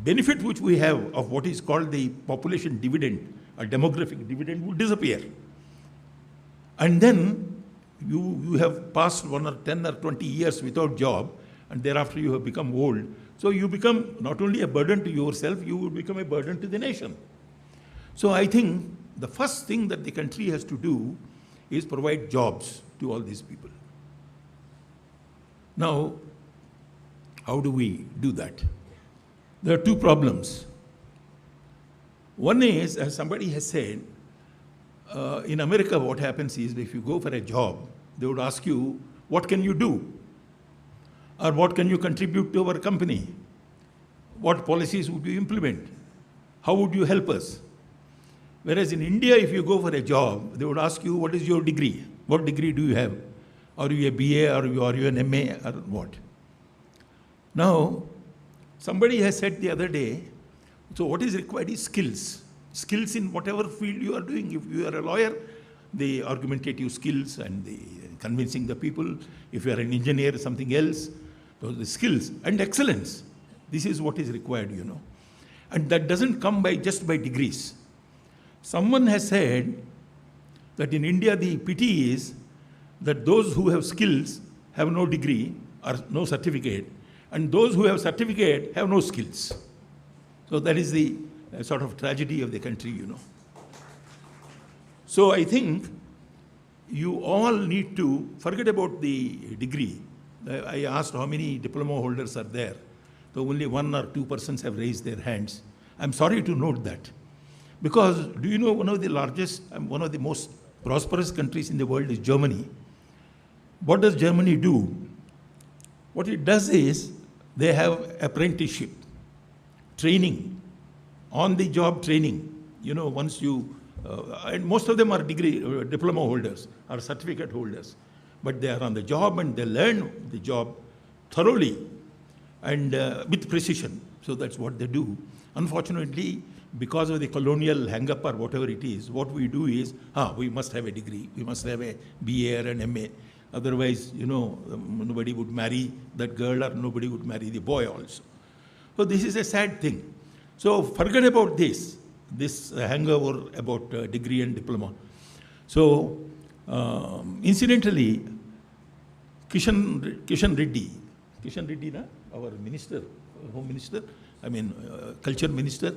benefit which we have of what is called the population dividend, or demographic dividend, would disappear. And then you have passed 1 or 10 or 20 years without job, and thereafter you have become old. So you become not only a burden to yourself, you will become a burden to the nation. So I think the first thing that the country has to do is provide jobs to all these people. Now, how do we do that? There are two problems. One is, as somebody has said, in America what happens is, if you go for a job, they would ask you, what can you do? Or what can you contribute to our company? What policies would you implement? How would you help us? Whereas in India, if you go for a job, they would ask you, what is your degree? What degree do you have? Are you a BA or are you an MA or what? Now, somebody has said the other day, so what is required is skills. Skills in whatever field you are doing. If you are a lawyer, the argumentative skills and the convincing the people. If you are an engineer, something else. So the skills and excellence. This is what is required, you know. And that doesn't come by just by degrees. Someone has said that in India the pity is that those who have skills have no degree or no certificate, and those who have certificate have no skills. So that is the sort of tragedy of the country, you know. So I think you all need to forget about the degree. I asked how many diploma holders are there. So only 1 or 2 persons have raised their hands. I'm sorry to note that. Because do you know one of the largest, one of the most prosperous countries in the world is Germany. What does Germany do? What it does is they have apprenticeship, training, on-the-job training. You know, once you, and most of them are diploma holders or certificate holders. But they are on the job and they learn the job thoroughly and with precision. So that's what they do. Unfortunately, because of the colonial hang-up or whatever it is, what we do is, we must have a degree, we must have a BA or an MA. Otherwise, you know, nobody would marry that girl or nobody would marry the boy also. So this is a sad thing. So forget about this hangover about degree and diploma. So incidentally, Kishan Reddy, our minister, home minister, culture minister,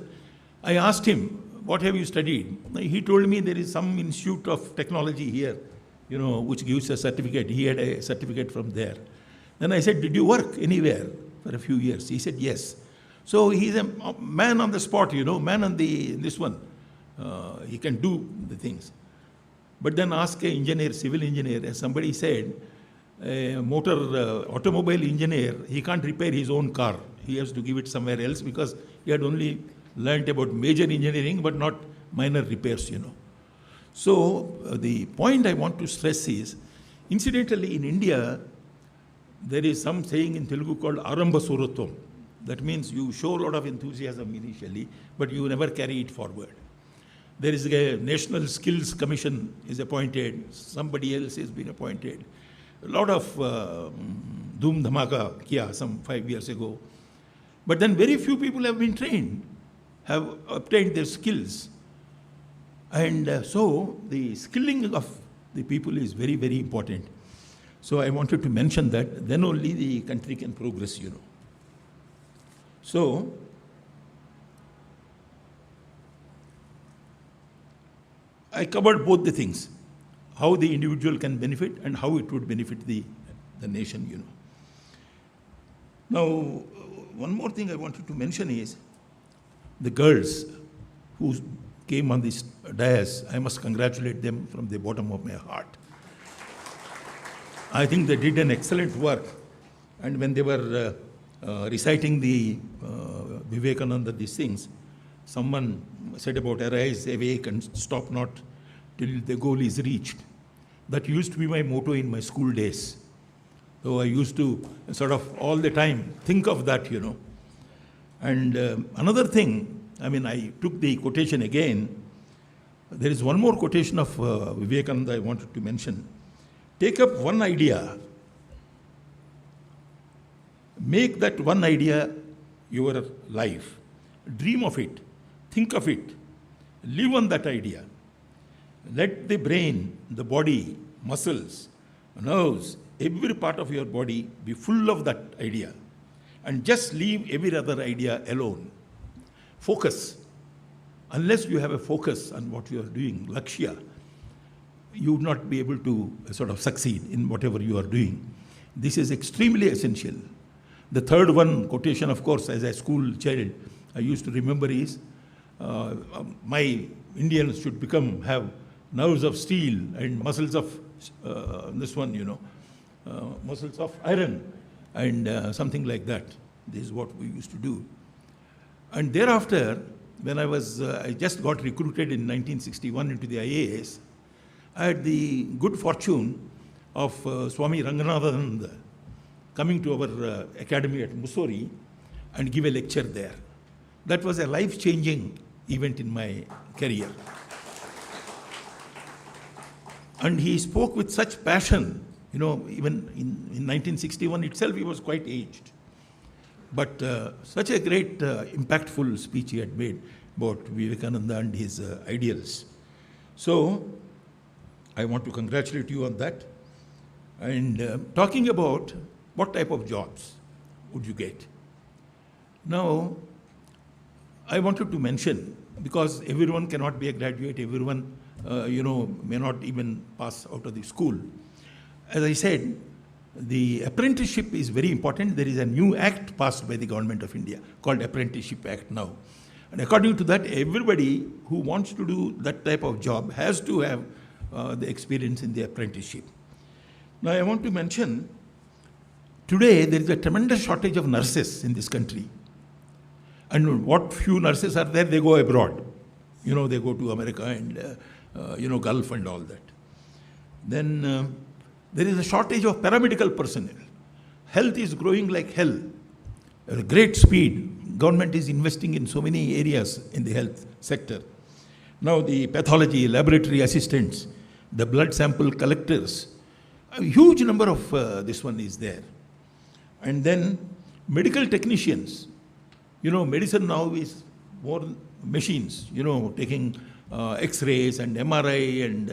I asked him, what have you studied? He told me there is some institute of technology here, you know, which gives a certificate. He had a certificate from there. Then I said, did you work anywhere for a few years? He said, yes. So he's a man on the spot, you know, man on this one. He can do the things. But then ask an engineer, civil engineer, as somebody said, a automobile engineer, he can't repair his own car. He has to give it somewhere else because he had only learnt about major engineering but not minor repairs, you know. So the point I want to stress is, incidentally in India, there is some saying in Telugu called Aramba Suratvam. That means you show a lot of enthusiasm initially, but you never carry it forward. There is a National Skills Commission is appointed, somebody else has been appointed. A lot of Dhoom Dhamaka kiya some 5 years ago. But then very few people have been trained, have obtained their skills. And so the skilling of the people is very, very important. So I wanted to mention that, then only the country can progress, you know. So, I covered both the things, how the individual can benefit and how it would benefit the nation, you know. Now, one more thing I wanted to mention is the girls who came on this dais. I must congratulate them from the bottom of my heart. I think they did an excellent work. And when they were reciting the Vivekananda, these things, someone said about arise, awake, and stop not till the goal is reached. That used to be my motto in my school days. So I used to sort of all the time think of that, you know. And another thing, I took the quotation again. There is one more quotation of Vivekananda I wanted to mention. Take up one idea. Make that one idea your life. Dream of it. Think of it. Live on that idea. Let the brain, the body, muscles, nerves, every part of your body be full of that idea. And just leave every other idea alone. Focus. Unless you have a focus on what you are doing, lakshya, you would not be able to sort of succeed in whatever you are doing. This is extremely essential. The third one, quotation, of course, as a school child, I used to remember is, my Indians should have nerves of steel and muscles of, muscles of iron, and something like that. This is what we used to do. And thereafter, when I just got recruited in 1961 into the IAS, I had the good fortune of Swami Ranganathananda coming to our academy at Mussoorie and give a lecture there. That was a life-changing event in my career. And he spoke with such passion. Even in 1961 itself, he was quite aged. But such a great, impactful speech he had made about Vivekananda and his ideals. So, I want to congratulate you on that. And talking about what type of jobs would you get? Now, I wanted to mention, because everyone cannot be a graduate, everyone, may not even pass out of the school. As I said, the apprenticeship is very important. There is a new act passed by the government of India called Apprenticeship Act now. And according to that, everybody who wants to do that type of job has to have the experience in the apprenticeship. Now, I want to mention, today there is a tremendous shortage of nurses in this country. And what few nurses are there, they go abroad. They go to America and, Gulf and all that. Then there is a shortage of paramedical personnel. Health is growing like hell at a great speed. Government is investing in so many areas in the health sector. Now the pathology, laboratory assistants, the blood sample collectors, a huge number of this one is there. And then medical technicians. Medicine now is more machines, taking X-rays and MRI and,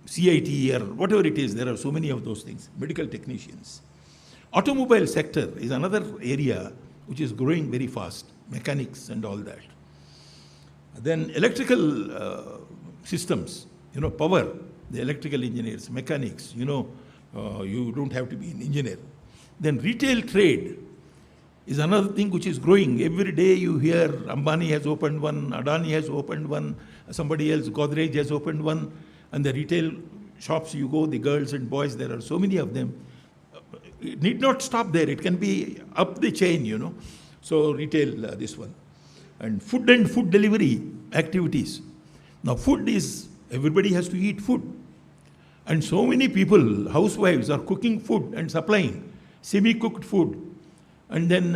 CIT or whatever it is. There are so many of those things, medical technicians. Automobile sector is another area which is growing very fast, mechanics and all that. Then electrical systems, power, the electrical engineers, mechanics, you don't have to be an engineer. Then retail trade is another thing which is growing. Every day you hear Ambani has opened one, Adani has opened one, somebody else, Godrej has opened one. And the retail shops you go, the girls and boys, there are so many of them. It need not stop there. It can be up the chain, So retail, this one. And food delivery activities. Now food is, everybody has to eat food. And so many people, housewives, are cooking food and supplying semi-cooked food. And then,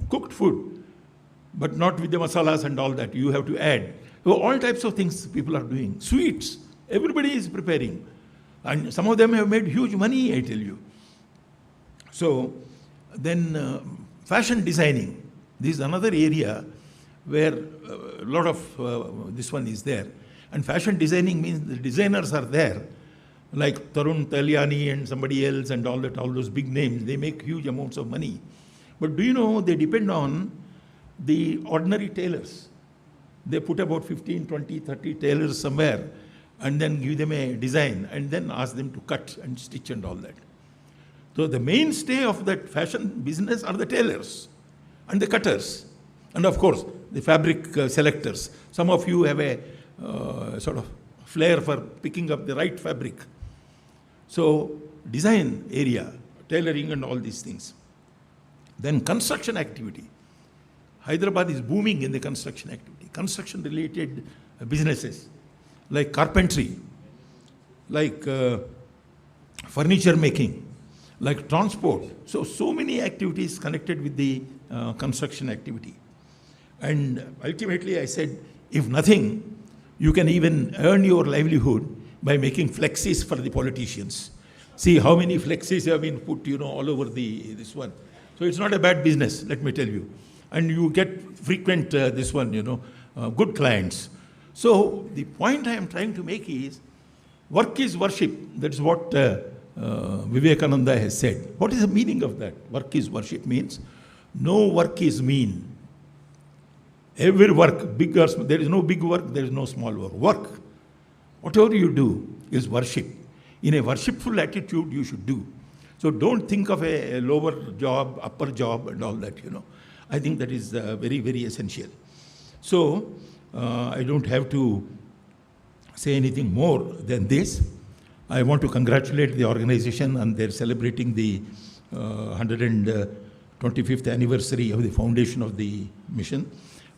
cooked food. But not with the masalas and all that. You have to add. So all types of things people are doing. Sweets, everybody is preparing. And some of them have made huge money, I tell you. So then fashion designing. This is another area where a lot of this one is there. And fashion designing means the designers are there. Like Tarun Talyani and somebody else and all that, all those big names, they make huge amounts of money. But do you know, they depend on the ordinary tailors. They put about 15, 20, 30 tailors somewhere and then give them a design and then ask them to cut and stitch and all that. So the mainstay of that fashion business are the tailors and the cutters. And of course, the fabric selectors. Some of you have a sort of flair for picking up the right fabric. So design area, tailoring and all these things. Then construction activity. Hyderabad is booming in the construction activity. Construction related businesses like carpentry, like furniture making, like transport. So many activities connected with the construction activity. And ultimately I said, if nothing, you can even earn your livelihood by making flexes for the politicians. See how many flexes have been put, all over this one. So it's not a bad business, let me tell you. And you get frequent, good clients. So the point I am trying to make is, work is worship. That's what Vivekananda has said. What is the meaning of that? Work is worship means, no work is mean. Every work, big or small, there is no big work, there is no small work. Work, whatever you do, is worship. In a worshipful attitude, you should do. So don't think of a lower job, upper job, and all that, I think that is very, very essential. So, I don't have to say anything more than this. I want to congratulate the organization on their celebrating the 125th anniversary of the foundation of the mission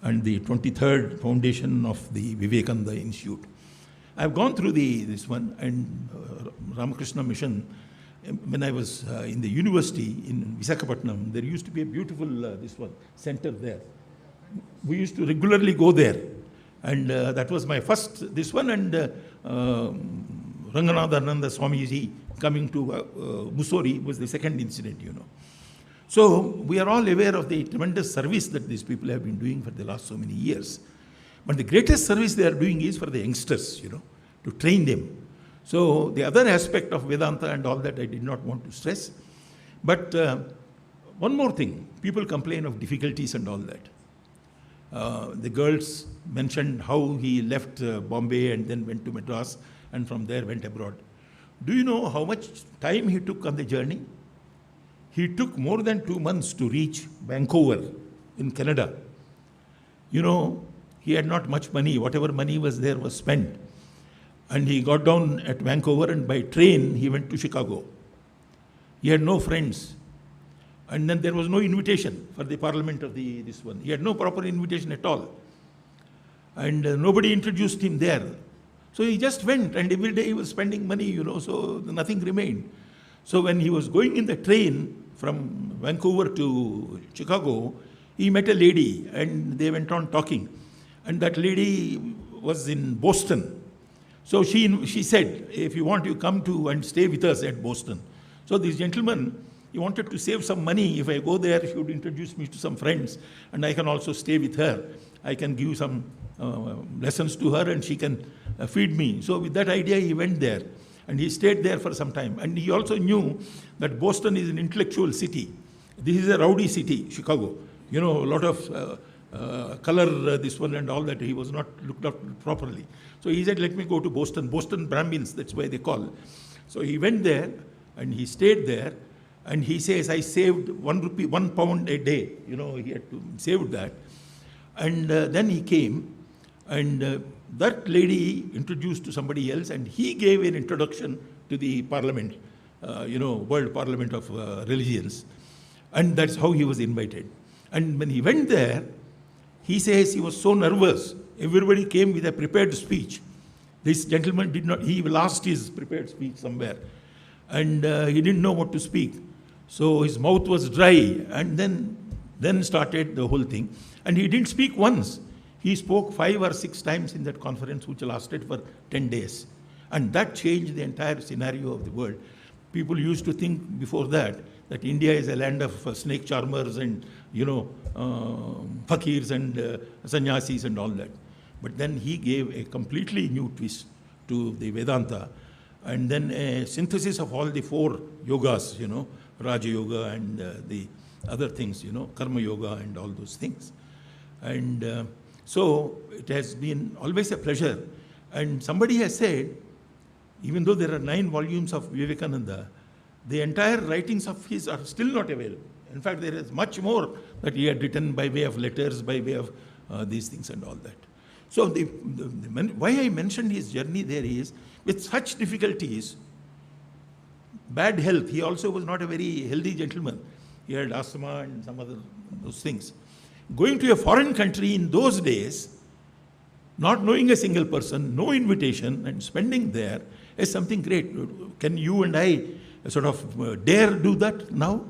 and the 23rd foundation of the Vivekananda Institute. I've gone through this one, and Ramakrishna Mission, when I was in the university in Visakhapatnam, there used to be a beautiful center there. We used to regularly go there And that was my first, this one, and Ranganathananda Swamiji coming to Mussoorie was the second incident, So we are all aware of the tremendous service that these people have been doing for the last so many years. But the greatest service they are doing is for the youngsters, to train them. So the other aspect of Vedanta and all that I did not want to stress. But one more thing, people complain of difficulties and all that. The girls mentioned how he left Bombay and then went to Madras and from there went abroad. Do you know how much time he took on the journey? He took more than 2 months to reach Vancouver in Canada. He had not much money. Whatever money was there was spent. And he got down at Vancouver and by train he went to Chicago. He had no friends. And then there was no invitation for the parliament of this one. He had no proper invitation at all. And nobody introduced him there. So he just went, and every day he was spending money, so nothing remained. So when he was going in the train from Vancouver to Chicago, he met a lady and they went on talking. And that lady was in Boston. So she said, if you want, you come to and stay with us at Boston. So this gentleman, he wanted to save some money. If I go there, she would introduce me to some friends and I can also stay with her. I can give some lessons to her and she can feed me. So with that idea, he went there and he stayed there for some time. And he also knew that Boston is an intellectual city. This is a rowdy city, Chicago. A lot of color, this one and all that. He was not looked up properly. So he said, let me go to Boston. Boston Brahmins, that's why they call. So he went there and he stayed there. And he says, I saved £1 a day. He had to save that. And then he came, and that lady introduced to somebody else, and he gave an introduction to the parliament, World Parliament of Religions. And that's how he was invited. And when he went there, he says he was so nervous. Everybody came with a prepared speech. This gentleman did not, he lost his prepared speech somewhere. And he didn't know what to speak. So his mouth was dry, and then started the whole thing. And he didn't speak once. He spoke 5 or 6 times in that conference, which lasted for 10 days. And that changed the entire scenario of the world. People used to think before that India is a land of snake charmers and, fakirs and sannyasis and all that. But then he gave a completely new twist to the Vedanta. And then a synthesis of all the 4 yogas, Raja Yoga and the other things, Karma Yoga and all those things. And so it has been always a pleasure. And somebody has said, even though there are 9 volumes of Vivekananda, the entire writings of his are still not available. In fact, there is much more that he had written by way of letters, by way of these things and all that. So why I mentioned his journey there is, with such difficulties, bad health, he also was not a very healthy gentleman. He had asthma and some other those things. Going to a foreign country in those days, not knowing a single person, no invitation, and spending there is something great. Can you and I sort of dare do that now?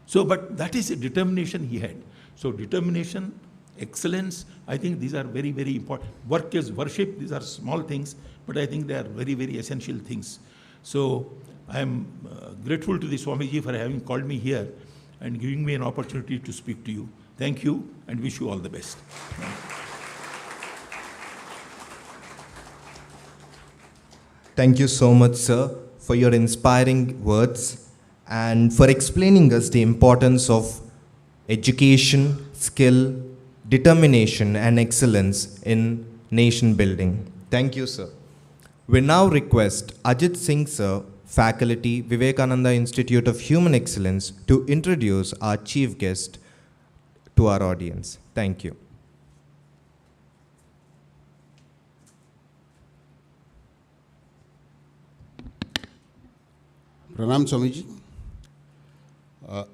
So, but that is a determination he had. So determination, excellence, I think these are very, very important. Work is worship, these are small things, but I think they are very, very essential things. So I am grateful to the Swamiji for having called me here and giving me an opportunity to speak to you. Thank you and wish you all the best.
Thank you so much, sir, for your inspiring words and for explaining us the importance of education, skill, determination and excellence in nation building. Thank you, sir. We now request Ajit Singh, sir, Faculty, Vivekananda Institute of Human Excellence, to introduce our chief guest to our audience. Thank you.
Pranam Swamiji.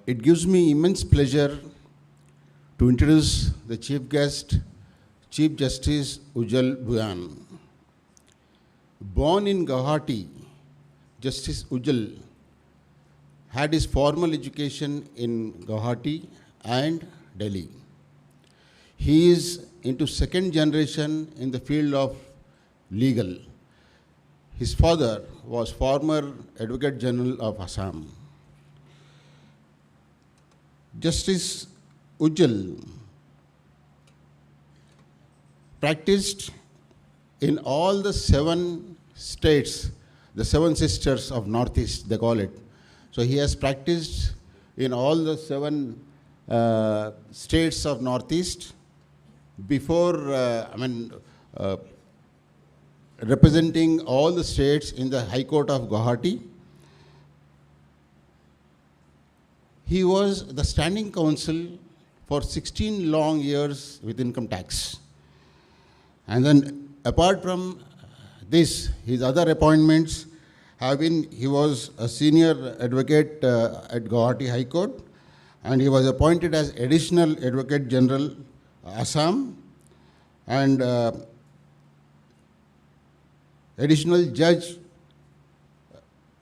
It gives me immense pleasure to introduce the chief guest, Chief Justice Ujjwal Bhuyan. Born in Guwahati, Justice Ujjwal had his formal education in Guwahati and Delhi. He is into second generation in the field of legal. His father was former Advocate General of Assam. Justice Ujjal practiced in all the 7 states, the 7 sisters of Northeast, they call it. So he has practiced in all the 7 states of Northeast before, representing all the states in the High Court of Guwahati. He was the standing counsel for 16 long years with income tax. And then apart from this, his other appointments have been, he was a senior advocate at Guwahati High Court, and he was appointed as Additional Advocate General Assam, and Additional Judge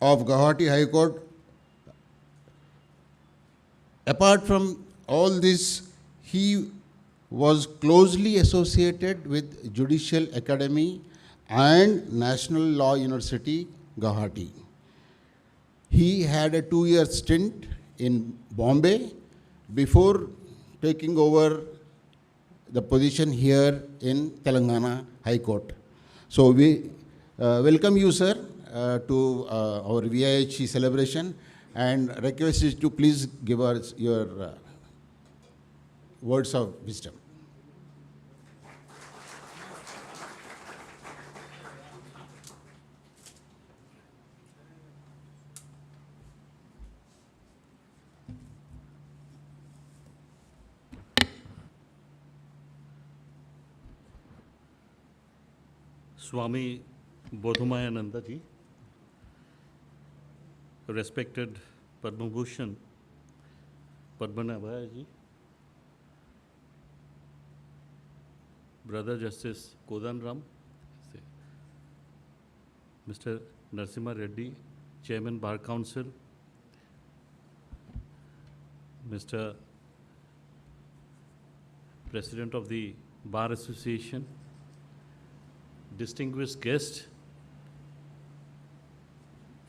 of Guwahati High Court. Apart from all this, he was closely associated with Judicial Academy and National Law University, Guwahati. He had a 2-year stint in Bombay before taking over the position here in Telangana High Court. So we welcome you, sir, to our VIH celebration, and request you to please give us your words of wisdom.
Swami Bodhumayananda ji, respected Padma Bhushan Padmanabhaya ji, Brother Justice Kodanram, Mr. Narasimha Reddy, Chairman Bar Council, Mr. President of the Bar Association, distinguished guests,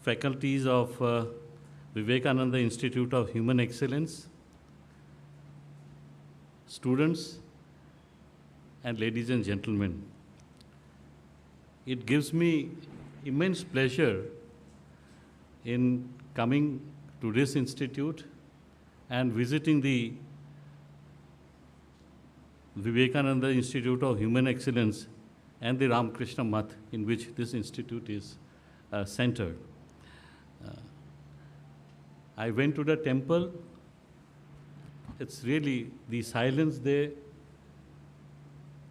faculties of Vivekananda Institute of Human Excellence, students, and ladies and gentlemen. It gives me immense pleasure in coming to this institute and visiting the Vivekananda Institute of Human Excellence and the Ramakrishna Math in which this institute is centered. I went to the temple. It's really the silence there,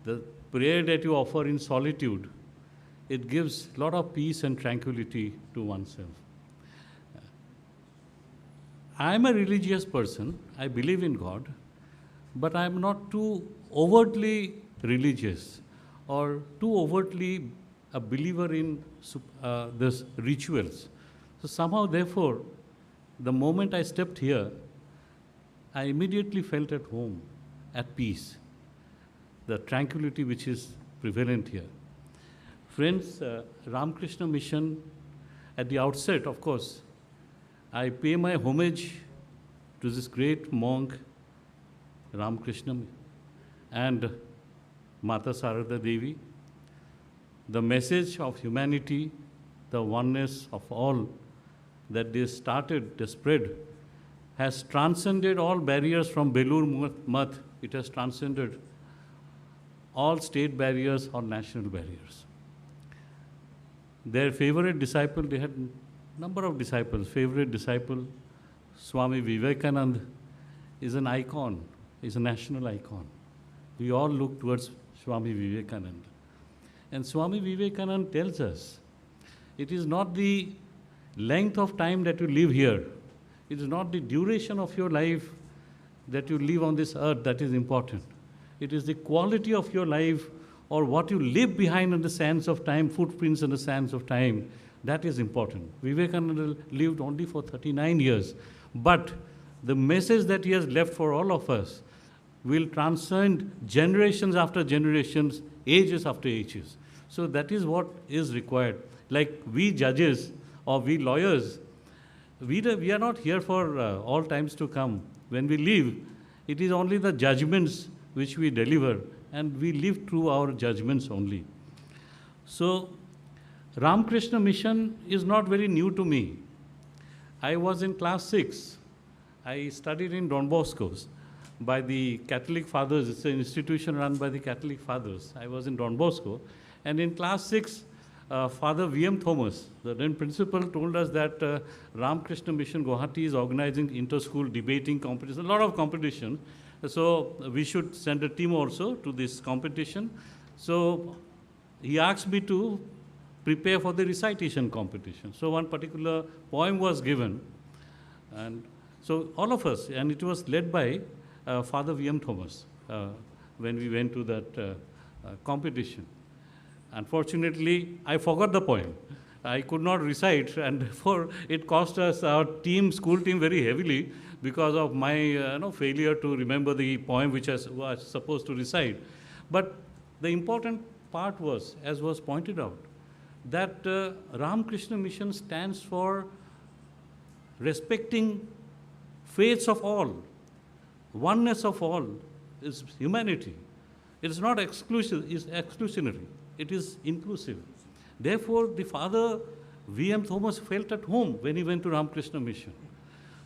the prayer that you offer in solitude, it gives a lot of peace and tranquility to oneself. I'm a religious person. I believe in God, but I'm not too overtly religious or too overtly a believer in this rituals. So somehow, therefore, the moment I stepped here, I immediately felt at home, at peace, the tranquility which is prevalent here. Friends, Ramakrishna Mission, at the outset, of course, I pay my homage to this great monk, Ramakrishna, and Mata Sarada Devi. The message of humanity, the oneness of all that they started, they spread, has transcended all barriers from Belur Math. It has transcended all state barriers or national barriers. Their favorite disciple, they had number of disciples. Favorite disciple, Swami Vivekananda, is an icon, is a national icon. We all look towards Swami Vivekananda. And Swami Vivekananda tells us, it is not the length of time that you live here. It is not the duration of your life that you live on this earth that is important. It is the quality of your life or what you leave behind in the sands of time, footprints in the sands of time, that is important. Vivekananda lived only for 39 years, but the message that he has left for all of us will transcend generations after generations, ages after ages. So that is what is required. Like we judges or we lawyers, we are not here for all times to come. When we leave, it is only the judgments which we deliver, and we live through our judgments only. So Ramakrishna Mission is not very new to me. I was in class 6. I studied in Don Bosco's by the Catholic Fathers. It's an institution run by the Catholic Fathers. I was in Don Bosco. And in class 6, Father V.M. Thomas, the then principal, told us that Ramakrishna Mission Guwahati is organizing inter-school debating competition, a lot of competition. So we should send a team also to this competition. So he asked me to prepare for the recitation competition. So one particular poem was given, and so all of us, and it was led by Father V.M. Thomas when we went to that competition. Unfortunately, I forgot the poem. I could not recite, and therefore it cost us, our team, school team, very heavily because of my failure to remember the poem which I was supposed to recite. But the important part was, as was pointed out, that Ramakrishna Mission stands for respecting faiths of all, oneness of all, is humanity. It is not exclusive, it's exclusionary. It is inclusive. Therefore, the Father V.M. Thomas felt at home when he went to Ramakrishna Mission.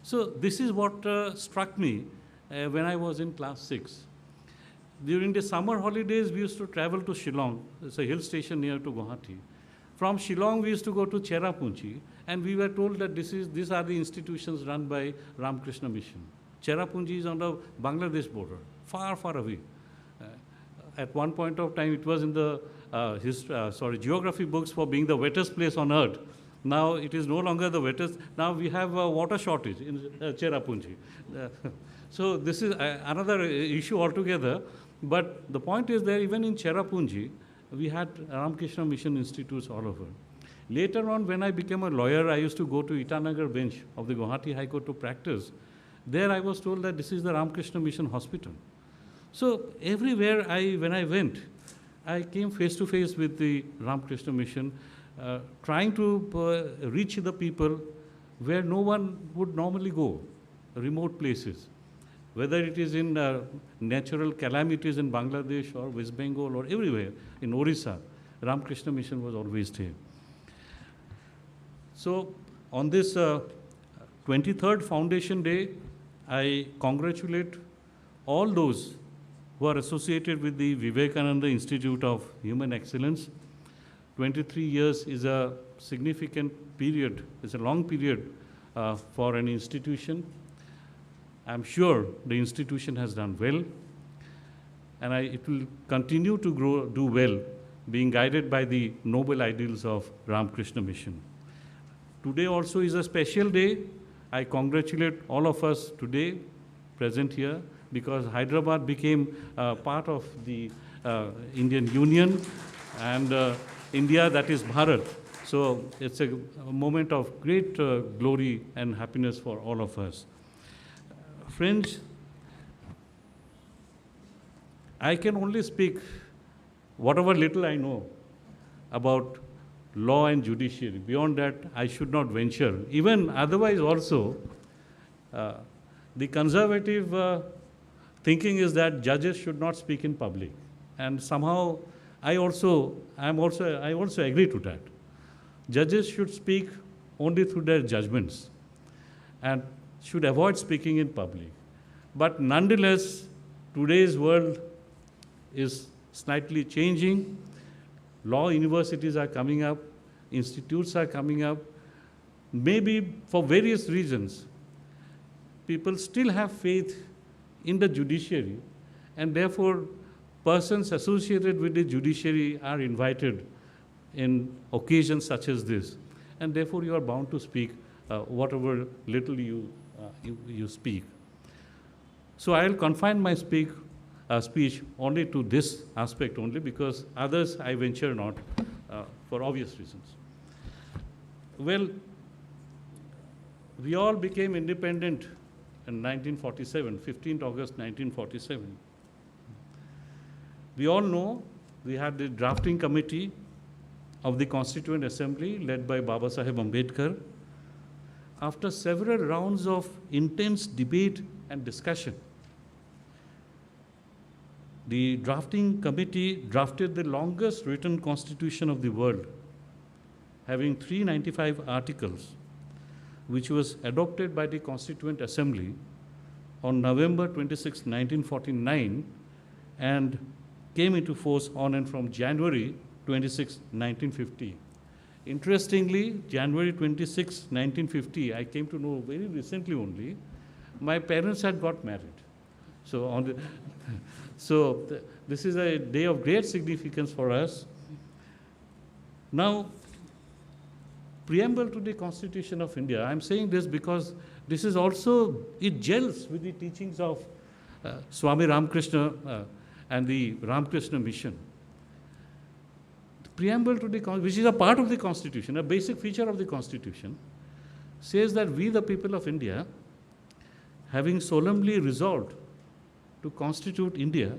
So this is what struck me when I was in class 6. During the summer holidays, we used to travel to Shillong. It's a hill station near to Guwahati. From Shillong, we used to go to Cherrapunji, and we were told that these are the institutions run by Ramakrishna Mission. Cherrapunji is on the Bangladesh border, far, far away. At one point of time, it was in the geography books for being the wettest place on earth. Now it is no longer the wettest. Now we have a water shortage in Cherrapunji. So this is another issue altogether. But the point is that even in Cherrapunji, we had Ramakrishna Mission institutes all over. Later on, when I became a lawyer, I used to go to Itanagar bench of the Guwahati High Court to practice. There I was told that this is the Ramakrishna Mission hospital. So everywhere when I went, I came face to face with the Ramakrishna Mission, trying to reach the people where no one would normally go, remote places. Whether it is in natural calamities in Bangladesh or West Bengal or everywhere, in Orissa, Ramakrishna Mission was always there. So on this 23rd Foundation Day, I congratulate all those who are associated with the Vivekananda Institute of Human Excellence. 23 years is a significant period, it's a long period for an institution. I'm sure the institution has done well, and it will continue to do well, being guided by the noble ideals of Ramakrishna Mission. Today also is a special day. I congratulate all of us today present here, because Hyderabad became part of the Indian Union, and India, that is Bharat. So it's a moment of great glory and happiness for all of us. Friends, I can only speak whatever little I know about law and judiciary. Beyond that, I should not venture. Even otherwise also, the conservative thinking is that judges should not speak in public. And somehow, I also agree to that. Judges should speak only through their judgments and should avoid speaking in public. But nonetheless, today's world is slightly changing. Law universities are coming up, institutes are coming up. Maybe for various reasons, people still have faith in the judiciary, and therefore persons associated with the judiciary are invited in occasions such as this. And therefore you are bound to speak whatever little you speak. So I will confine my speech only to this aspect only, because others I venture not for obvious reasons. Well, we all became independent in 1947, 15th August 1947. We all know we had the drafting committee of the Constituent Assembly led by Baba Saheb Ambedkar. After several rounds of intense debate and discussion, the drafting committee drafted the longest written constitution of the world, having 395 articles, which was adopted by the Constituent Assembly on November 26, 1949, and came into force on and from January 26, 1950. Interestingly, January 26, 1950, I came to know very recently only, my parents had got married. This is a day of great significance for us. Now, preamble to the Constitution of India. I'm saying this because this is also, it gels with the teachings of Swami Ramakrishna and the Ramakrishna mission. The preamble to the Constitution, which is a part of the Constitution, a basic feature of the Constitution, says that we, the people of India, having solemnly resolved to constitute India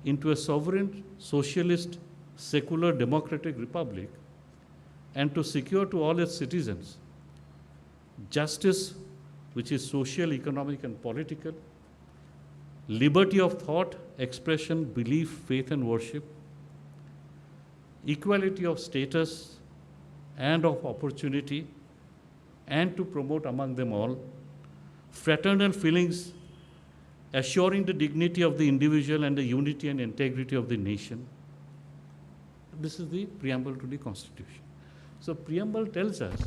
into a sovereign, socialist, secular, democratic republic, and to secure to all its citizens justice, which is social, economic, and political, liberty of thought, expression, belief, faith, and worship, equality of status and of opportunity, and to promote among them all fraternal feelings, assuring the dignity of the individual and the unity and integrity of the nation. This is the preamble to the Constitution. So preamble tells us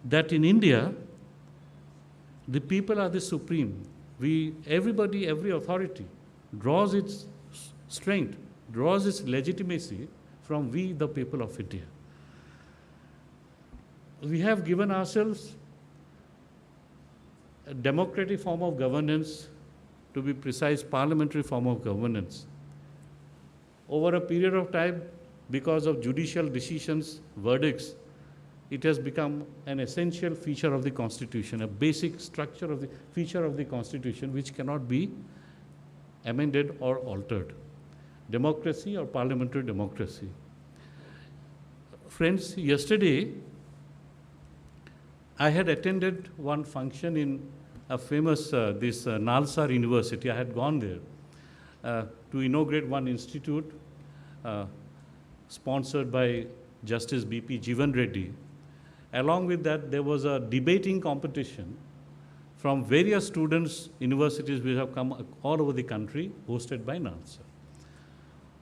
that in India, the people are the supreme. Everybody, every authority draws its strength, draws its legitimacy from we, the people of India. We have given ourselves a democratic form of governance, to be precise, parliamentary form of governance. Over a period of time, because of judicial decisions, verdicts, it has become an essential feature of the Constitution, a basic structure of the feature of the Constitution, which cannot be amended or altered. Democracy or parliamentary democracy. Friends, yesterday, I had attended one function in a famous, Nalsar University. I had gone there to inaugurate one institute sponsored by Justice B.P. Jivan Reddy. Along with that, there was a debating competition from various students, universities which have come all over the country, hosted by Nalsar.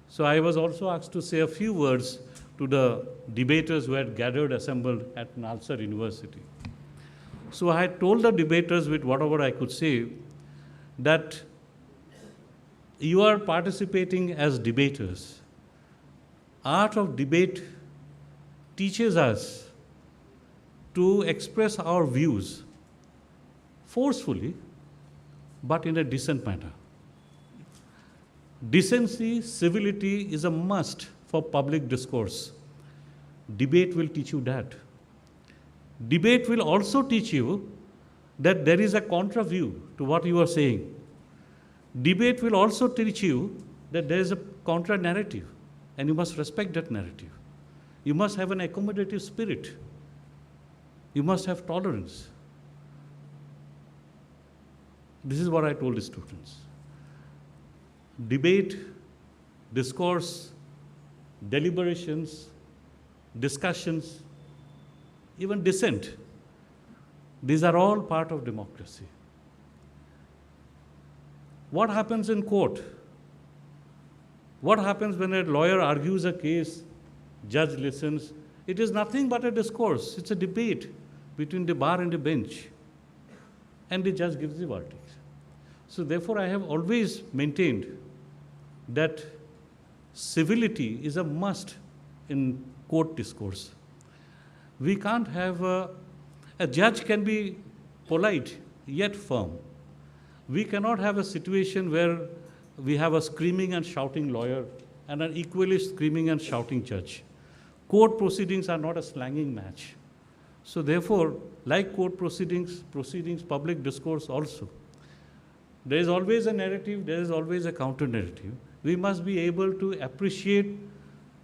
So I was also asked to say a few words to the debaters who had gathered, assembled at Nalsar University. So I had told the debaters, with whatever I could say, that you are participating as debaters. Art of debate teaches us to express our views forcefully, but in a decent manner. Decency, civility is a must for public discourse. Debate will teach you that. Debate will also teach you that there is a contra view to what you are saying. Debate will also teach you that there is a contra narrative, and you must respect that narrative. You must have an accommodative spirit. You must have tolerance. This is what I told the students. Debate, discourse, deliberations, discussions, even dissent, these are all part of democracy. What happens in court? What happens when a lawyer argues a case, judge listens? It is nothing but a discourse. It's a debate between the bar and the bench, and the judge gives the verdict. So therefore, I have always maintained that civility is a must in court discourse. We can't have a judge can be polite yet firm. We cannot have a situation where we have a screaming and shouting lawyer and an equally screaming and shouting judge. Court proceedings are not a slanging match. So therefore, like court proceedings, public discourse also. There is always a narrative, there is always a counter narrative, We must be able to appreciate,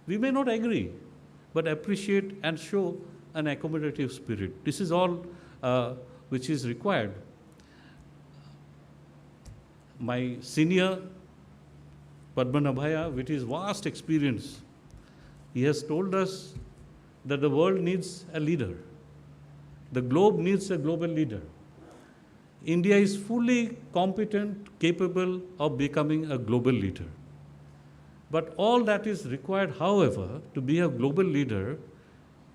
we may not agree, but appreciate and show an accommodative spirit. This is all which is required. My senior, Padmanabhaya, with his vast experience, he has told us that the world needs a leader. The globe needs a global leader. India is fully competent, capable of becoming a global leader. But all that is required, however, to be a global leader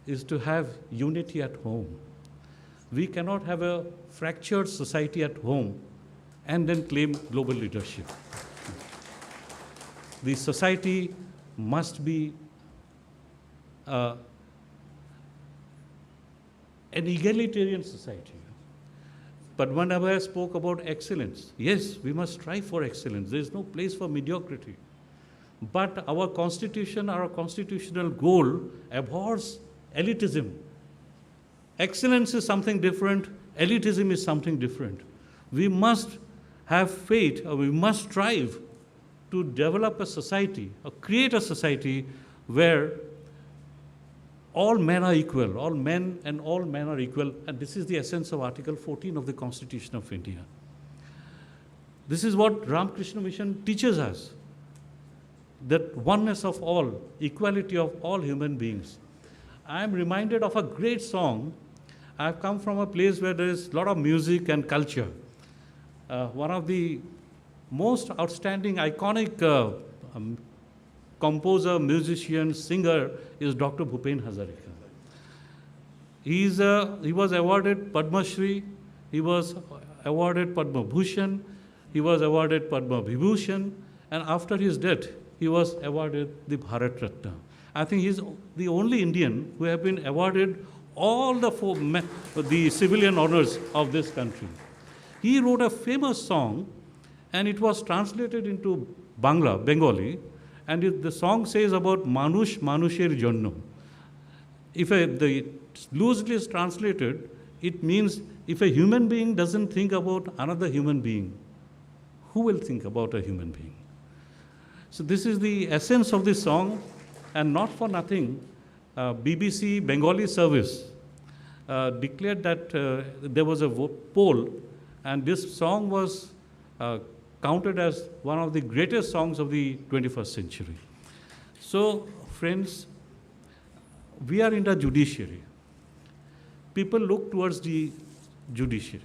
is to have unity at home. We cannot have a fractured society at home and then claim global leadership. The society must be an egalitarian society. Padmanabhaya spoke about excellence. Yes, we must strive for excellence. There is no place for mediocrity. But our constitution, our constitutional goal abhors elitism. Excellence is something different. Elitism is something different. We must have faith, or we must strive to develop a society, or create a society where all men are equal, all men and all men are equal, and this is the essence of Article 14 of the Constitution of India. This is what Ramakrishna Mission teaches us, that oneness of all, equality of all human beings. I am reminded of a great song. I have come from a place where there is a lot of music and culture. One of the most outstanding, iconic composer, musician, singer is Dr. Bhupen Hazarika. He was awarded Padma Shri, he was awarded Padma Bhushan, he was awarded Padma Vibhushan, and after his death, he was awarded the Bharat Ratna. I think he's the only Indian who have been awarded all the civilian honors of this country. He wrote a famous song, and it was translated into Bengali, and the song says about Manush Manusher Jonno. If the loosely is translated, it means if a human being doesn't think about another human being, who will think about a human being? So this is the essence of this song, and not for nothing, BBC Bengali service declared that there was a poll, and this song was counted as one of the greatest songs of the 21st century. So, friends, we are in the judiciary. People look towards the judiciary.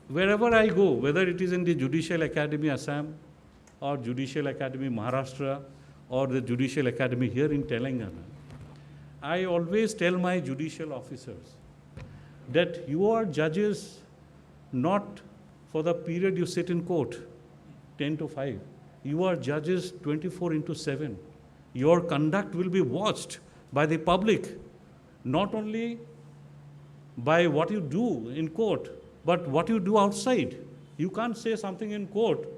Wherever I go, whether it is in the Judicial Academy Assam, or Judicial Academy Maharashtra, or the Judicial Academy here in Telangana, I always tell my judicial officers that you are judges not for the period you sit in court, 10 to 5. You are judges 24/7. Your conduct will be watched by the public, not only by what you do in court, but what you do outside. You can't say something in court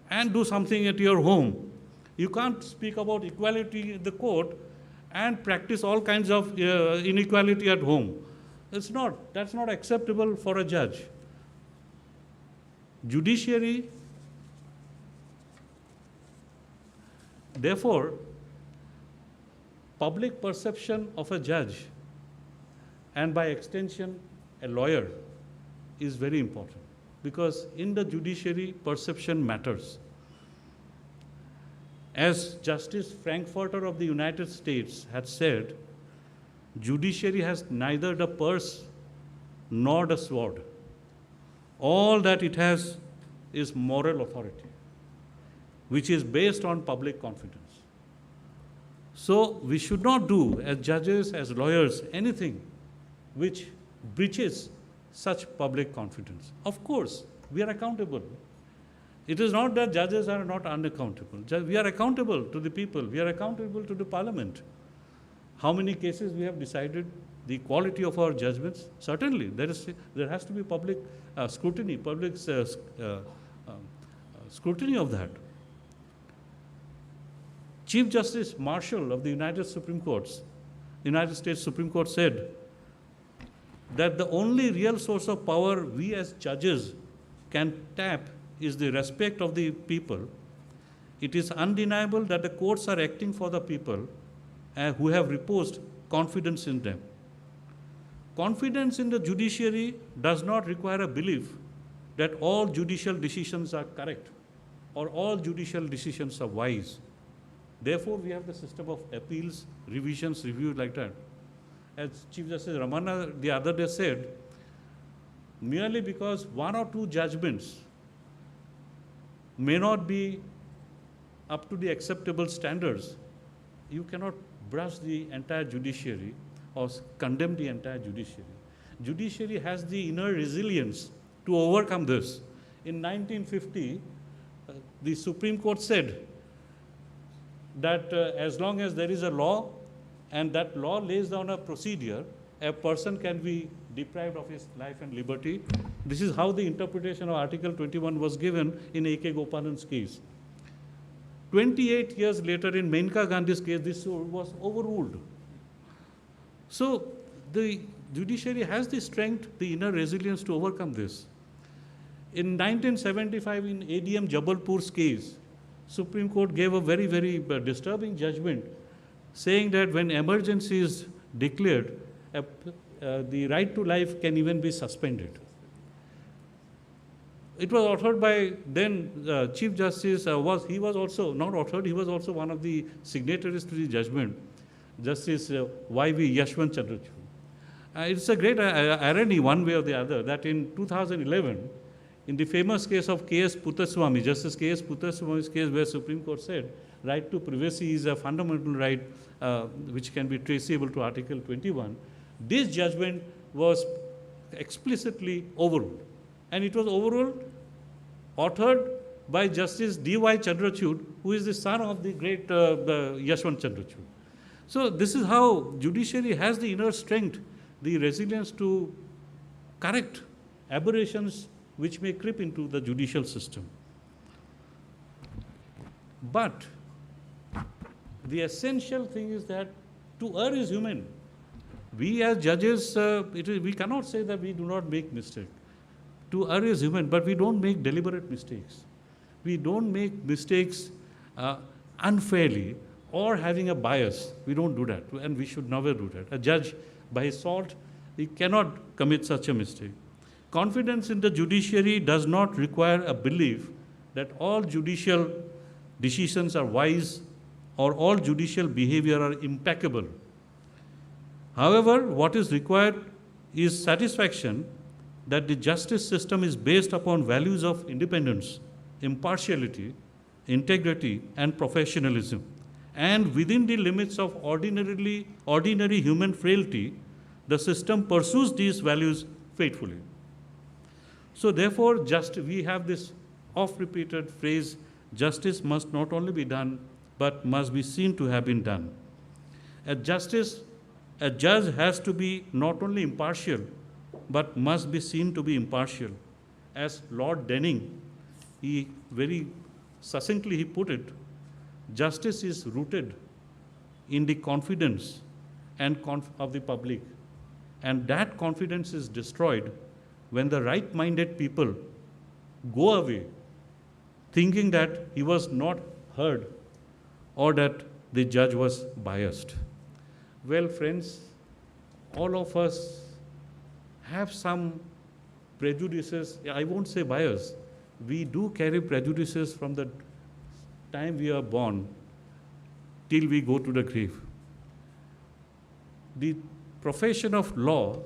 and do something at your home. You can't speak about equality in the court and practice all kinds of inequality at home. That's not acceptable for a judge. Judiciary, therefore, public perception of a judge, and by extension, a lawyer, is very important, because in the judiciary, perception matters. As Justice Frankfurter of the United States had said, judiciary has neither the purse nor the sword. All that it has is moral authority, which is based on public confidence. So we should not do, as judges, as lawyers, anything which breaches such public confidence. Of course, we are accountable. It is not that judges are not unaccountable. We are accountable to the people. We are accountable to the parliament. How many cases we have decided, the quality of our judgments? Certainly, there has to be public scrutiny, scrutiny of that. Chief Justice Marshall of the United States Supreme Court said that the only real source of power we as judges can tap is the respect of the people it is undeniable that the courts are acting for the people who have reposed confidence in them. Confidence in the judiciary does not require a belief that all judicial decisions are correct or all judicial decisions are wise. Therefore, we have the system of appeals, revisions, reviews like that. As Chief Justice Ramana the other day said, merely because one or two judgments may not be up to the acceptable standards, you cannot brush the entire judiciary or condemn the entire judiciary. Judiciary has the inner resilience to overcome this. In 1950, the Supreme Court said that as long as there is a law and that law lays down a procedure, a person can be deprived of his life and liberty. This is how the interpretation of Article 21 was given in A.K. Gopalan's case. 28 years later, in Menka Gandhi's case, this was overruled. So the judiciary has the strength, the inner resilience to overcome this. In 1975, in ADM Jabalpur's case, Supreme Court gave a very, very disturbing judgment saying that when emergency is declared, the right to life can even be suspended. It was authored by then Chief Justice, he was also not authored, he was also one of the signatories to the judgment, Justice Y.V. Yashwant Chandrachud. It's a great irony, one way or the other, that in 2011, in the famous case of K.S. Puttaswamy, Justice K.S. Puttaswamy's case, where Supreme Court said right to privacy is a fundamental right which can be traceable to Article 21, this judgment was explicitly overruled. And it was overruled, authored by Justice D.Y. Chandrachud, who is the son of the great Yashwant Chandrachud. So this is how judiciary has the inner strength, the resilience to correct aberrations which may creep into the judicial system. But the essential thing is that to err is human. We as judges, we cannot say that we do not make mistakes. To err is human, but we don't make deliberate mistakes. We don't make mistakes unfairly or having a bias. We don't do that, and we should never do that. A judge, by his salt, he cannot commit such a mistake. Confidence in the judiciary does not require a belief that all judicial decisions are wise or all judicial behavior are impeccable. However, what is required is satisfaction that the justice system is based upon values of independence, impartiality, integrity, and professionalism. And within the limits of ordinary human frailty, the system pursues these values faithfully. So therefore, we have this oft-repeated phrase, justice must not only be done, but must be seen to have been done. A judge has to be not only impartial, but must be seen to be impartial. As Lord Denning, he very succinctly put it, justice is rooted in the confidence of the public. And that confidence is destroyed when the right-minded people go away thinking that he was not heard or that the judge was biased. Well, friends, all of us have some prejudices. I won't say bias. We do carry prejudices from the time we are born till we go to the grave. The profession of law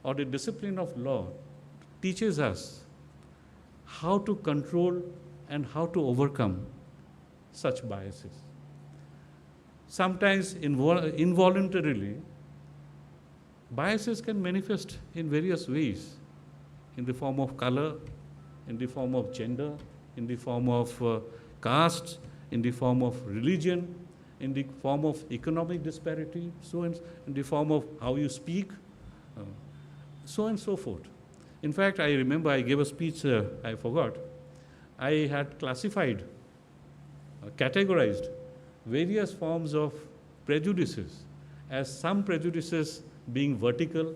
or the discipline of law teaches us how to control and how to overcome such biases. Sometimes involuntarily, biases can manifest in various ways, in the form of color, in the form of gender, in the form of caste, in the form of religion, in the form of economic disparity, in the form of how you speak, so on and so forth. In fact, I remember I gave a speech, I forgot. I had classified, categorized various forms of prejudices as some prejudices being vertical,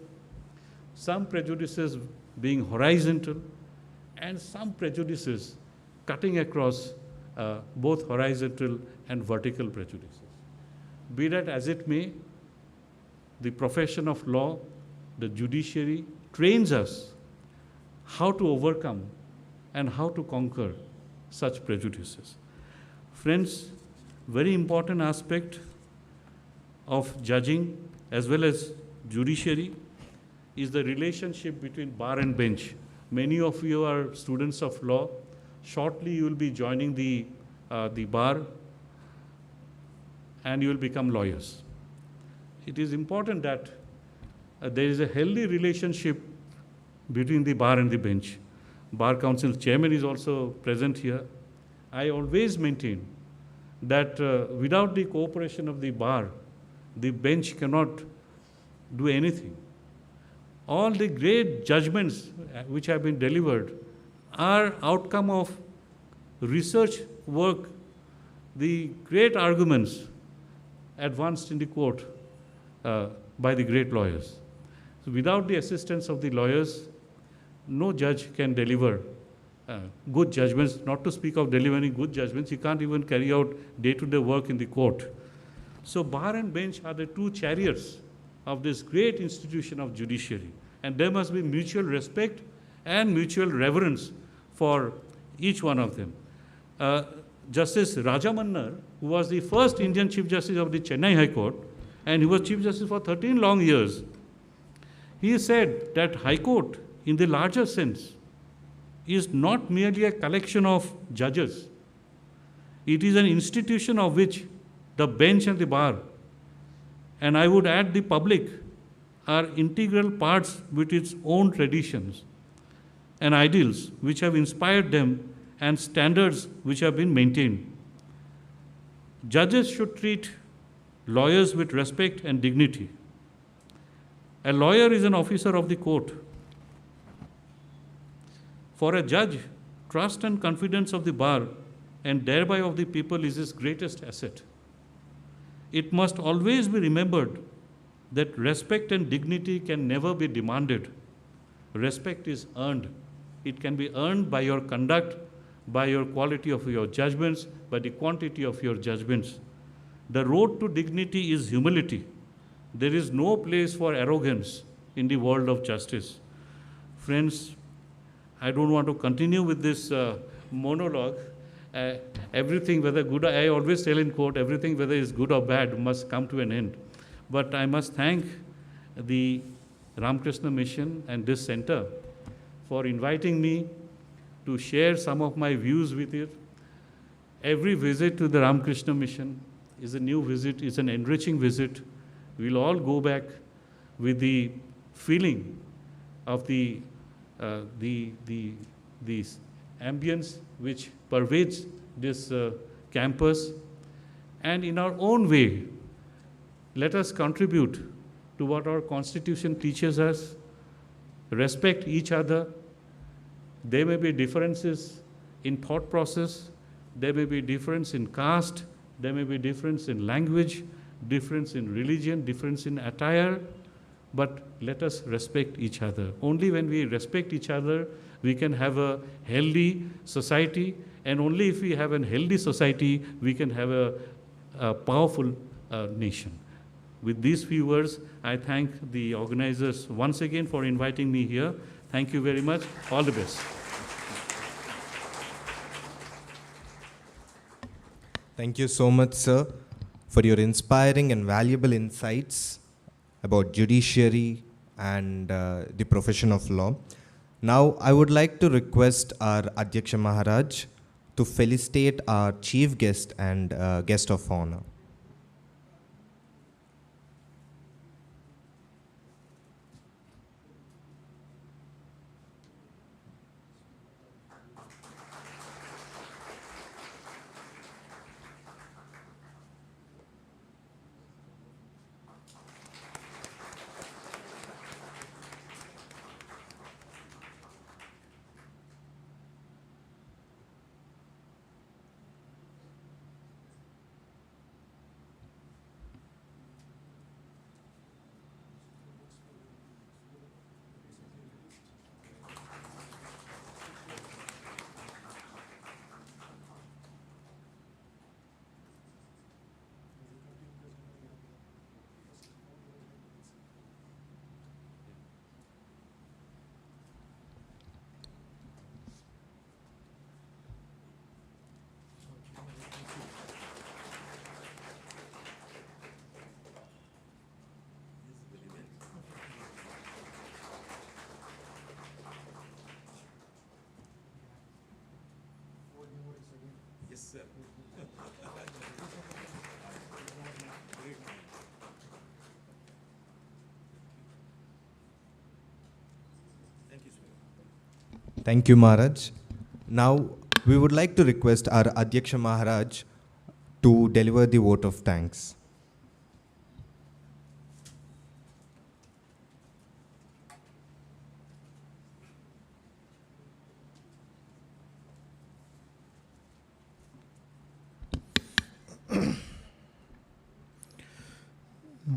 some prejudices being horizontal, and some prejudices cutting across both horizontal and vertical prejudices. Be that as it may, the profession of law, the judiciary, trains us how to overcome and how to conquer such prejudices. Friends, very important aspect of judging as well as judiciary is the relationship between bar and bench. Many of you are students of law. Shortly you will be joining the bar and you will become lawyers. It is important that there is a healthy relationship between the bar and the bench. Bar Council chairman is also present here. I always maintain that without the cooperation of the bar, the bench cannot do anything. All the great judgments which have been delivered are outcome of research work, the great arguments advanced in the court by the great lawyers. So without the assistance of the lawyers, no judge can deliver good judgments, not to speak of delivering good judgments. You can't even carry out day-to-day work in the court. So bar and bench are the two chariots of this great institution of judiciary. And there must be mutual respect and mutual reverence for each one of them. Justice Rajamannar, who was the first Indian Chief Justice of the Chennai High Court, and he was Chief Justice for 13 long years, he said that High Court, in the larger sense, is not merely a collection of judges. It is an institution of which the bench and the bar, and I would add the public, are integral parts with its own traditions and ideals which have inspired them and standards which have been maintained. Judges should treat lawyers with respect and dignity. A lawyer is an officer of the court. For a judge, trust and confidence of the bar and thereby of the people is his greatest asset. It must always be remembered that respect and dignity can never be demanded. Respect is earned. It can be earned by your conduct, by your quality of your judgments, by the quantity of your judgments. The road to dignity is humility. There is no place for arrogance in the world of justice. Friends, I don't want to continue with this monologue. Everything, whether good, I always tell in court, everything, whether it's good or bad, must come to an end. But I must thank the Ramakrishna Mission and this center for inviting me to share some of my views with you. Every visit to the Ramakrishna Mission is a new visit, is an enriching visit. We'll all go back with the feeling of the ambience which pervades this campus, and in our own way, let us contribute to what our Constitution teaches us, respect each other. There may be differences in thought process, there may be difference in caste, there may be difference in language, difference in religion, difference in attire, but let us respect each other. Only when we respect each other, we can have a healthy society, and only if we have a healthy society, we can have a powerful nation. With these few words, I thank the organizers once again for inviting me here. Thank you very much. All the best.
Thank you so much, sir, for your inspiring and valuable insights about judiciary and the profession of law. Now, I would like to request our Adhyaksha Maharaj to felicitate our chief guest and guest of honor. Thank you, Maharaj. Now, we would like to request our Adhyaksha Maharaj to deliver the vote of thanks.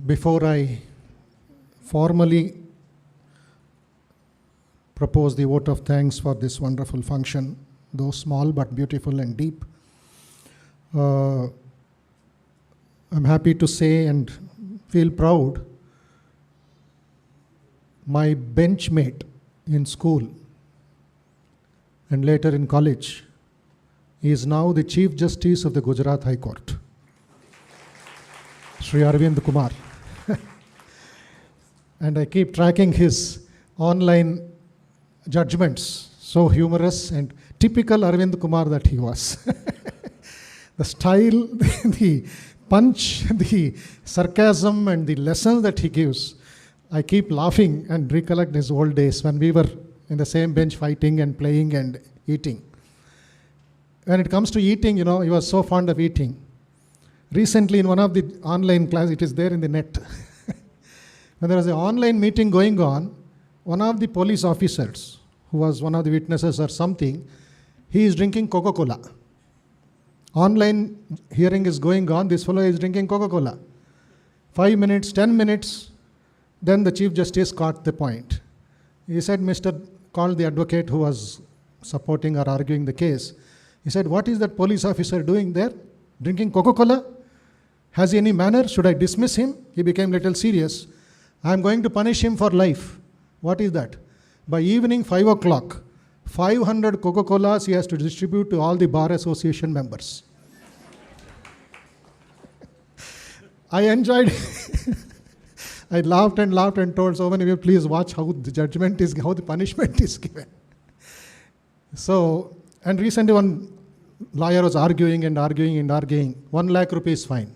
Before I formally propose the vote of thanks for this wonderful function, though small but beautiful and deep, I'm happy to say and feel proud, my benchmate in school and later in college is now the Chief Justice of the Gujarat High Court, Sri Arvind Kumar. And I keep tracking his online judgments, so humorous and typical Arvind Kumar that he was. The style, the punch, the sarcasm and the lessons that he gives, I keep laughing and recollect his old days when we were in the same bench fighting and playing and eating. When it comes to eating, he was so fond of eating. Recently in one of the online classes, it is there in the net, when there was an online meeting going on, one of the police officers, who was one of the witnesses or something, he is drinking Coca-Cola. Online hearing is going on, this fellow is drinking Coca-Cola. 5 minutes, 10 minutes, then the Chief Justice caught the point. He said, called the advocate who was supporting or arguing the case. He said, what is that police officer doing there? Drinking Coca-Cola? Has he any manner? Should I dismiss him? He became a little serious. I am going to punish him for life. What is that? By evening 5 o'clock, 500 Coca-Colas he has to distribute to all the bar association members. I enjoyed I laughed and told so many people, please watch how the judgment is, how the punishment is given. So, and recently one lawyer was arguing. 1 lakh rupees fine.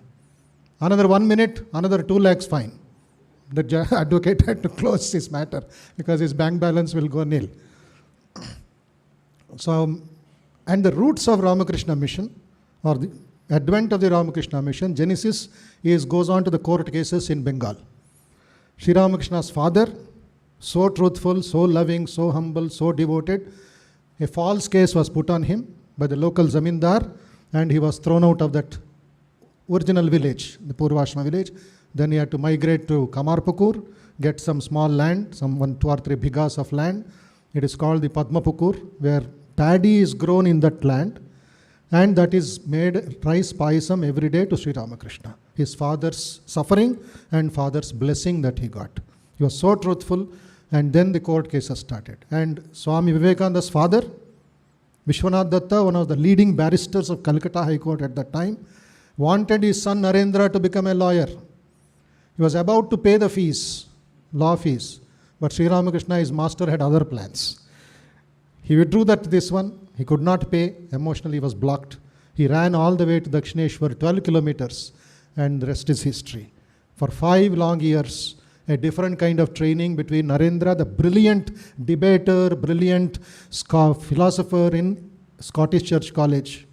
Another 1 minute, another 2 lakhs fine. The advocate had to close this matter because his bank balance will go nil. So, and the roots of Ramakrishna Mission, or the advent of the Ramakrishna Mission, genesis goes on to the court cases in Bengal. Sri Ramakrishna's father, so truthful, so loving, so humble, so devoted, a false case was put on him by the local zamindar, and he was thrown out of that original village, the Purvashma village. Then he had to migrate to Kamarpukur, get some small land, some 2 or 3 bighas of land. It is called the Padmapukur, where paddy is grown in that land, and that is made rice payasam every day to Sri Ramakrishna. His father's suffering and father's blessing that he got. He was so truthful, and then the court cases started. And Swami Vivekananda's father, Vishwanath Datta, one of the leading barristers of Calcutta High Court at that time, wanted his son Narendra to become a lawyer. He was about to pay the fees, law fees, but Sri Ramakrishna, his master, had other plans. He withdrew this one. He could not pay. Emotionally, he was blocked. He ran all the way to Dakshineshwar, 12 kilometers, and the rest is history. For 5 long years, a different kind of training between Narendra, the brilliant debater, brilliant philosopher in Scottish Church College,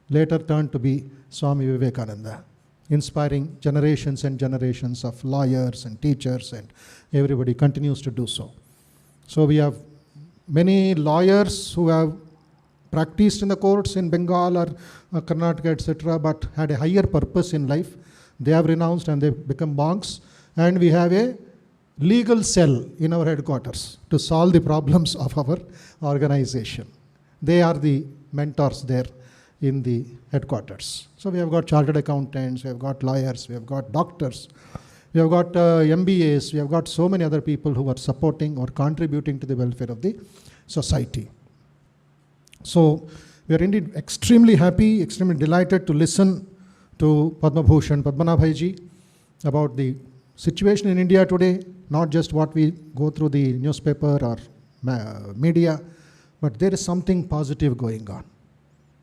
later turned to be Swami Vivekananda, inspiring generations and generations of lawyers and teachers, and everybody continues to do so. So we have many lawyers who have practiced in the courts in Bengal or Karnataka, etc., but had a higher purpose in life. They have renounced and they've become monks. And we have a legal cell in our headquarters to solve the problems of our organization. They are the mentors there in the headquarters. So we have got chartered accountants, we have got lawyers, we have got doctors, we have got MBAs, we have got so many other people who are supporting or contributing to the welfare of the society. So we are indeed extremely happy, extremely delighted to listen to Padma Bhushan Padmanabhaiji about the situation in India today, not just what we go through the newspaper or media, but there is something positive going on.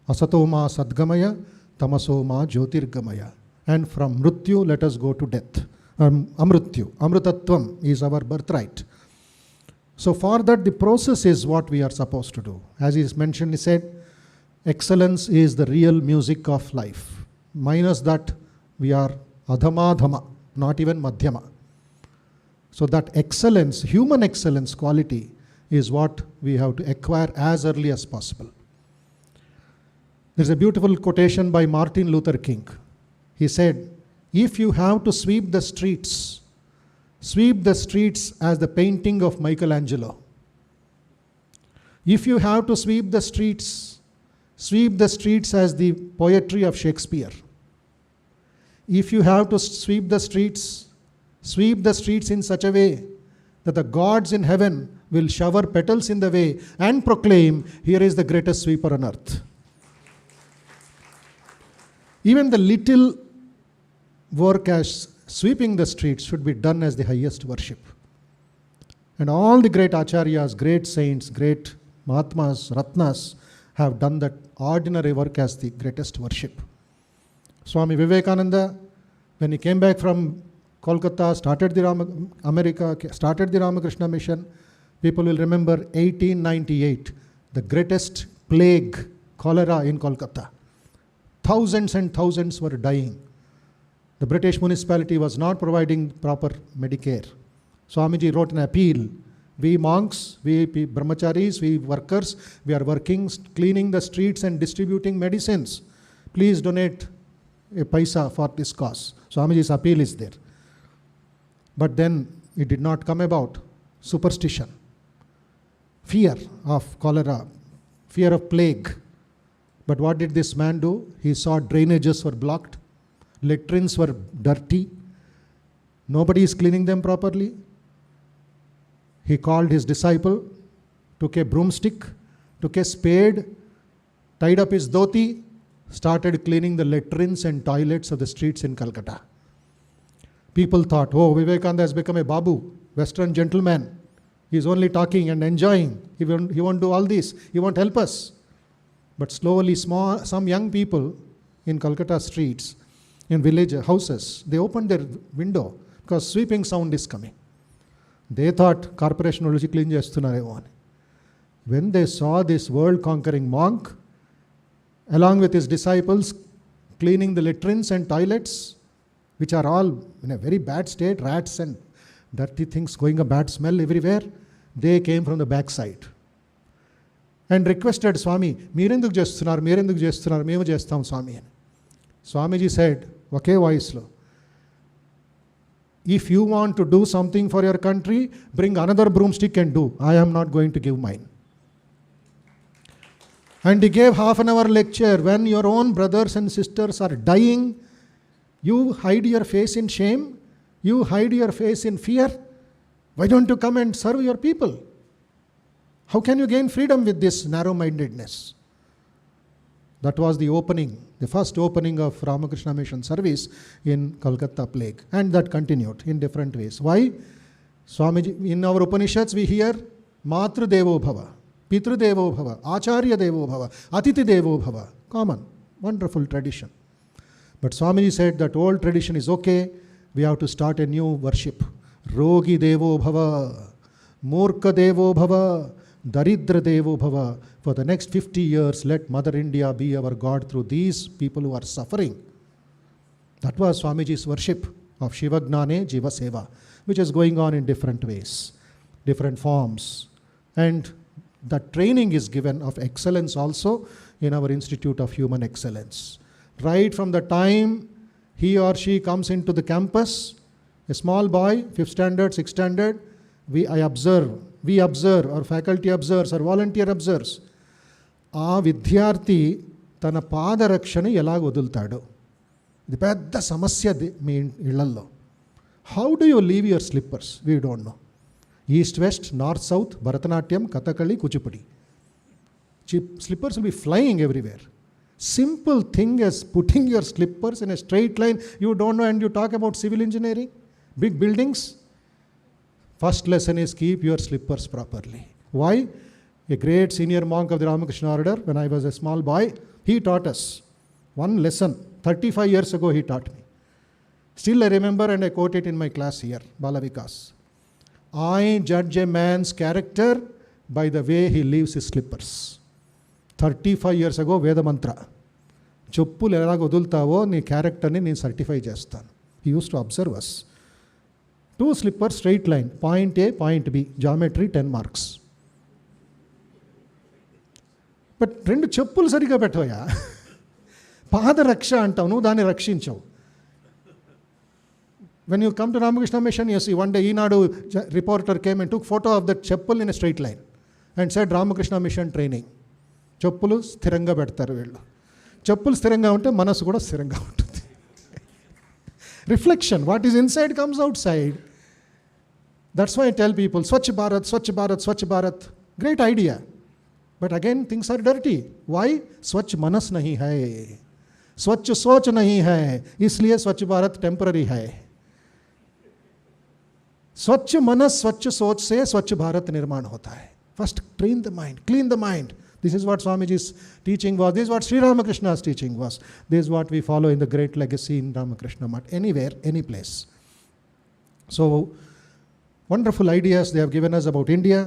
Asatoma Sadgamaya, Tamasoma Jyotirgamaya. And from Mrityu, let us go to death. Amrityu, Amritatvam is our birthright. So for that, the process is what we are supposed to do. As he mentioned, he said, excellence is the real music of life. Minus that, we are adhama, not even madhyama. So that excellence, human excellence quality, is what we have to acquire as early as possible. There's a beautiful quotation by Martin Luther King. He said, if you have to sweep the streets as the painting of Michelangelo. If you have to sweep the streets as the poetry of Shakespeare. If you have to sweep the streets in such a way that the gods in heaven will shower petals in the way and proclaim, here is the greatest sweeper on earth. Even the little work as sweeping the streets should be done as the highest worship. And all the great acharyas, great saints, great mahatmas, ratnas have done that ordinary work as the greatest worship. Swami Vivekananda, when he came back from Kolkata, started the Ramakrishna mission, people will remember 1898, the greatest plague, cholera in Kolkata. Thousands and thousands were dying. The British municipality was not providing proper Medicare. Swamiji wrote an appeal. We monks, we brahmacharis, we workers, we are working, cleaning the streets and distributing medicines. Please donate a paisa for this cause. Swamiji's appeal is there. But then it did not come about. Superstition, fear of cholera, fear of plague. But what did this man do? He saw drainages were blocked, latrines were dirty, nobody is cleaning them properly. He called his disciple, took a broomstick, took a spade, tied up his dhoti, started cleaning the latrines and toilets of the streets in Calcutta. People thought, oh, Vivekananda has become a babu, Western gentleman. He is only talking and enjoying. He won't do all this. He won't help us. But slowly, some young people in Calcutta streets, in village houses, they opened their window because sweeping sound is coming. They thought corporation will clean chestunaremo. When they saw this world-conquering monk, along with his disciples, cleaning the latrines and toilets, which are all in a very bad state, rats and dirty things going a bad smell everywhere, they came from the backside and requested Swami, meerenduku chestunar, memu chestam Swami. Swamiji said, okay voice lo, if you want to do something for your country, bring another broomstick and do. I am not going to give mine. And he gave half an hour lecture. When your own brothers and sisters are dying, you hide your face in shame, you hide your face in fear. Why don't you come and serve your people? How can you gain freedom with this narrow-mindedness? That was the opening, the first opening of Ramakrishna Mission service in Kolkata plague. And that continued in different ways. Why? Swamiji, in our Upanishads we hear Matru Devo Bhava, Pitru Devo Bhava, Acharya Devo Bhava, Atiti Devo Bhava. Common, wonderful tradition. But Swamiji said that old tradition is okay. We have to start a new worship. Rogi Devo Bhava, Murka Devo Bhava, Daridra Devo Bhava. For the next 50 years, let Mother India be our God through these people who are suffering. That was Swamiji's worship of Shiva Gnane Jiva Seva, which is going on in different ways, different forms. And that training is given of excellence also in our Institute of Human Excellence. Right from the time he or she comes into the campus, a small boy, 5th standard, 6th standard, we observe, our faculty observes, our volunteer observes. ఆ విద్యార్థి తన పాదరక్షని ఎలాగ వదులుతాడు, ఇది పెద్ద సమస్య మీ ఇళ్లల్లో. How do you leave your slippers? We don't know. East west, north south, Bharatanatyam, Kathakali, Kuchipudi. Slippers will be flying everywhere. Simple thing as putting your slippers in a straight line, you don't know, and you talk about civil engineering, big buildings. First lesson is keep your slippers properly. Why? A great senior monk of the Ramakrishna order, when I was a small boy, he taught us one lesson. 35 years ago he taught me. Still I remember and I quote it in my class here, Balavikas. I judge a man's character by the way he leaves his slippers. 35 years ago, Veda mantra. చెప్పులు ఎలాగ వదులుతావో నీ క్యారెక్టర్ని నేను certify చేస్తాను. He use to observe us. 2 slippers straight line, point A, point B, geometry 10 marks. But 2 చెప్పులు సరిగా పెట్టవయా. పాదరక్ష అంటావు, నువ్వు దాన్ని రక్షించవు. When you come to Ramakrishna Mission, you see one day Eenadu reporter came and took photo of that చెప్పులు in a straight line and said Ramakrishna Mission training. చెప్పులు స్థిరంగా పెడతారు వీళ్ళు. చెప్పులు స్థిరంగా ఉంటే మనసు కూడా స్థిరంగా ఉంటుంది. Reflection, what is inside comes outside. That's why I tell people, Swachh Bharat, Swachh Bharat, Swachh Bharat, great idea. But again things are dirty. Why? స్వచ్ఛ మనస్ नहीं है, स्वच्छ सोच नहीं है, इसलिए स्वच्छ भारत टेम्पररी है. स्वच्छ मनस स्वच्छ सोच से स्वच्छ भारत निर्माण होता है. First train the mind, clean the mind. This is what Swamiji's teaching was. This is what Sri Ramakrishna's teaching was. This is what we follow in the great legacy in Ramakrishna Math. Anywhere, any place. So, wonderful ideas they have given us about India,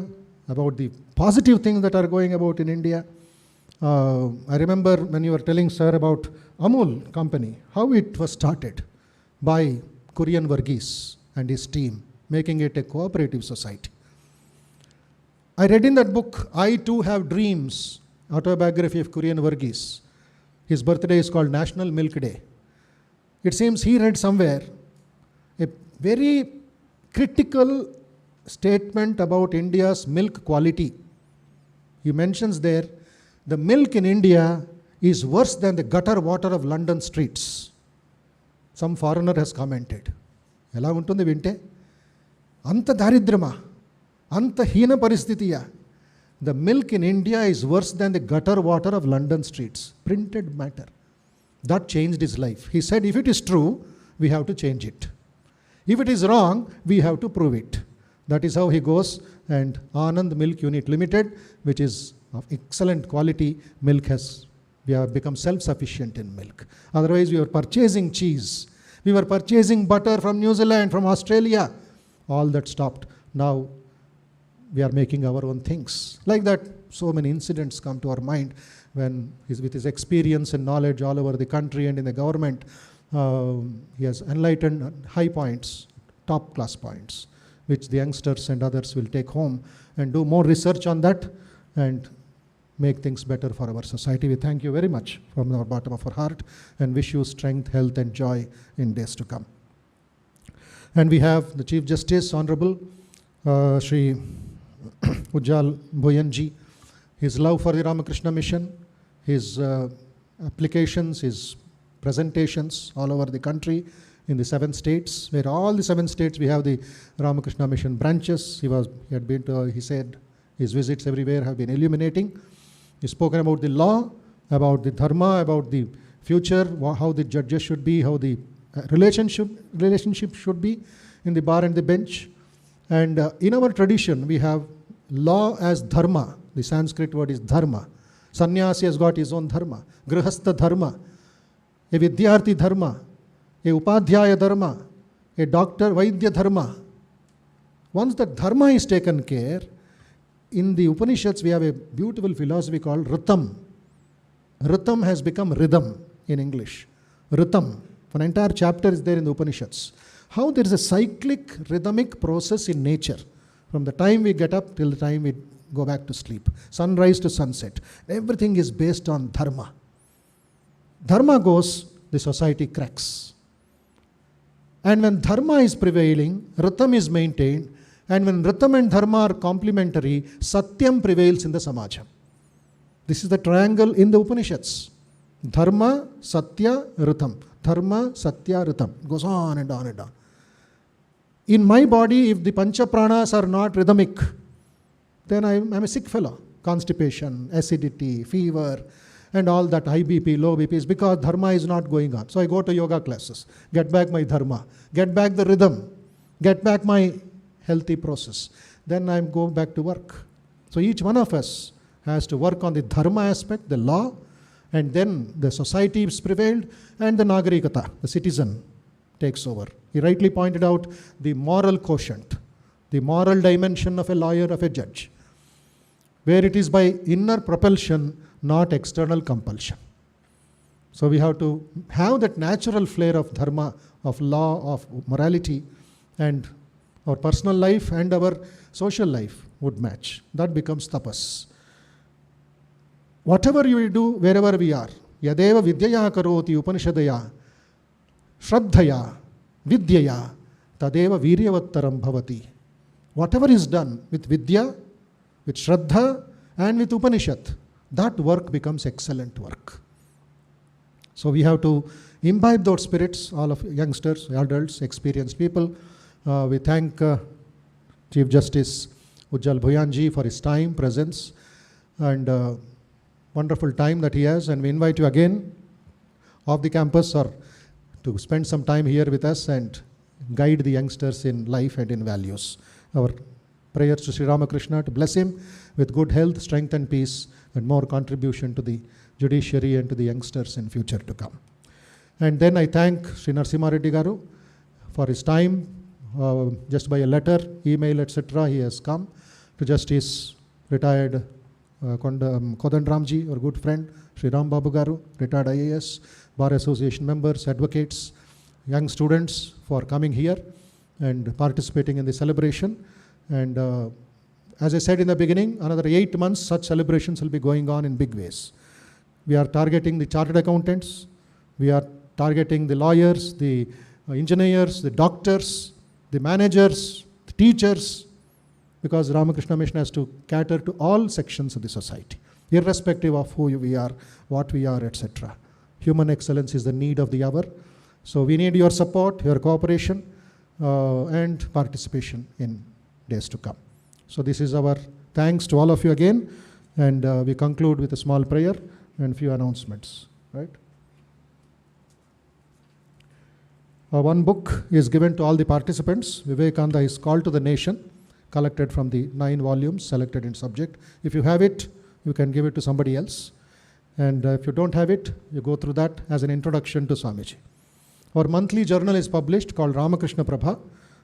about the positive things that are going about in India. I remember when you were telling, sir, about Amul company, how it was started by Kurian Varghese and his team, making it a cooperative society. I read in that book, I Too Have Dreams, autobiography of Kurian Varghese. His birthday is called National Milk Day. It seems he read somewhere a very critical statement about India's milk quality. He mentions there, the milk in India is worse than the gutter water of London streets. Some foreigner has commented. ఎలా ఉంటుంది వింటే? అంత దారిద్ర్యమా, అంత హీన పరిస్థితియా? The milk in India is worse than the gutter water of London streets. Printed matter. That changed his life. He said, if it is true, we have to change it. If it is wrong, we have to prove it. That is how he goes, and Anand Milk Unit Limited, which is of excellent quality milk, we have become self-sufficient in milk. Otherwise, we were purchasing cheese. We were purchasing butter from New Zealand, from Australia. All that stopped. Now, we are making our own things. Like that, so many incidents come to our mind when with his experience and knowledge all over the country and in the government, he has enlightened high points, top class points, which the youngsters and others will take home and do more research on that and make things better for our society. We thank you very much from the bottom of our heart and wish you strength, health and joy in days to come. And we have the Chief Justice, Honorable Shri Ujjal Bhuyanji, his love for the Ramakrishna Mission, his applications, his presentations all over the country in the 7 states, where all the 7 states we have the Ramakrishna Mission branches. He had been to, he said his visits everywhere have been illuminating. He's spoken about the law, about the dharma, about the future, how the judges should be, how the relationship should be in the bar and the bench. And in our tradition, we have law as dharma. The Sanskrit word is dharma. Sannyasi has got his own dharma. Grihastha dharma. A vidyarthi dharma. A upadhyaya dharma. A doctor vaidya dharma. Once the dharma is taken care, in the Upanishads we have a beautiful philosophy called Ritam. Ritam has become rhythm in English. Ritam. An entire chapter is there in the Upanishads. How there is a cyclic, rhythmic process in nature. From the time we get up till the time we go back to sleep. Sunrise to sunset. Everything is based on dharma. Dharma goes, the society cracks. And when dharma is prevailing, ritam is maintained. And when ritam and dharma are complementary, satyam prevails in the samajam. This is the triangle in the Upanishads. Dharma, satya, ritam. Dharma, satya, ritam. It goes on and on and on. In my body, if the pancha pranas are not rhythmic, then I'm a sick fellow. Constipation, acidity, fever, and all that high BP, low BP is because dharma is not going on. So I go to yoga classes, get back my dharma, get back the rhythm, get back my healthy process. Then I go back to work. So each one of us has to work on the dharma aspect, the law, and then the society is prevailed, and the nagarikata, the citizen, takes over. He rightly pointed out the moral quotient. the moral dimension of a lawyer, of a judge, where it is by inner propulsion, not external compulsion. So we have to have that natural flair of dharma, of law, of morality, and our personal life and our social life would match. That becomes tapas. Whatever you do, wherever we are, yadeva vidyaya karoti upanishadaya, shraddhaya, vidyaya, tadeva viryavattaram bhavati. Whatever is done with vidya, with shraddha, and with Upanishad, that work becomes excellent work. So we have to imbibe those spirits, all of youngsters, adults, experienced people. We thank Chief Justice Ujjal Bhuyanji for his time, presence, and wonderful time that he has. And we invite you again off the campus or to spend some time here with us and guide the youngsters in life and in values. Our prayers to Sri Ramakrishna to bless him with good health, strength and peace, and more contribution to the judiciary and to the youngsters in future to come. And then I thank Sri Narasimha Reddy Garu for his time. Just by a letter, email, etc., he has come to Justice retired Kodandramji, our good friend, Sri Ram Babu Garu, retired IAS, Bar Association members, advocates, young students for coming here and participating in the celebration. And as I said in the beginning, another 8 months such celebrations will be going on in big ways. We are targeting the chartered accountants, we are targeting the lawyers, the engineers, the doctors, the managers, the teachers, because Ramakrishna Mission has to cater to all sections of the society, irrespective of who we are, what we are, etc. Human excellence is the need of the hour. So we need your support, your cooperation, and participation in days to come. So this is our thanks to all of you again, and we conclude with a small prayer and few announcements. Right? One book is given to all the participants. Vivekananda is Called to the Nation, collected from the 9 volumes selected in subject. If you have it, you can give it to somebody else. And if you don't have it, you go through that as an introduction to Swamiji. Our monthly journal is published called Ramakrishna Prabha.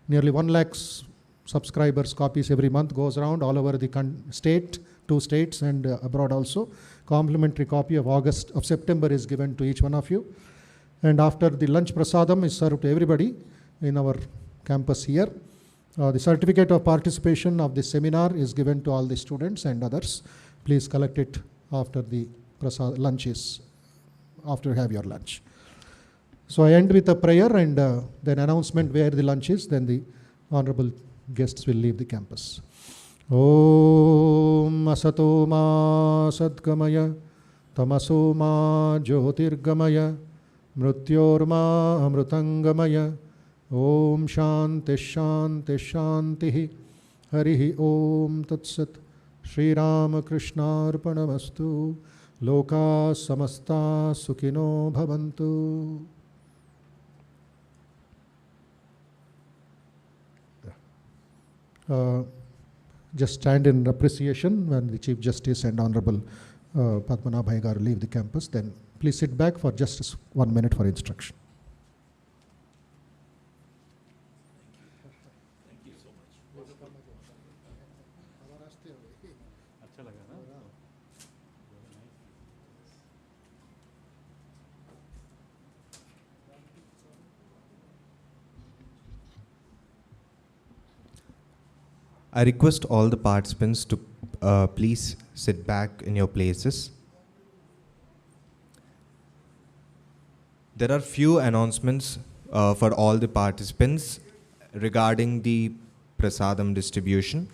Nearly 1 lakh subscribers copies every month, goes around all over the state, 2 states and abroad also. Complimentary copy of September is given to each one of you. And after the lunch prasadam is served to everybody in our campus here. The certificate of participation of this seminar is given to all the students and others. Please collect it after the lunch is, after you have your lunch. So I end with a prayer and then announcement where the lunch is, then the honorable guests will leave the campus. Om Asato Ma Sadgamaya Tamaso Ma Jyotirgamaya Mrityorma Amrutangamaya Om Shanti Shanti Shanti Harihi Om Tatsat Shri Ramakrishna Arpanamastu Loka Samasta Sukhino Bhavantu. Just stand in appreciation when the Chief Justice and Honorable Padmanabhai Garu leave the campus. Then please sit back for just 1 minute for instruction.
Thank you so much. अच्छा लगा ना?
I request all the participants to please sit back in your places. There are few announcements for all the participants regarding the prasadam distribution.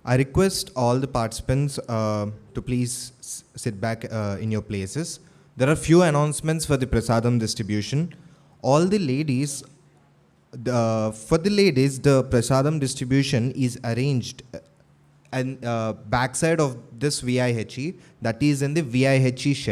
I request all the participants to please sit back in your places. There are few announcements for the prasadam distribution. All the ladies, for the ladies, the prasadam distribution is arranged and backside of this VIHE, that is in the VIHE shed.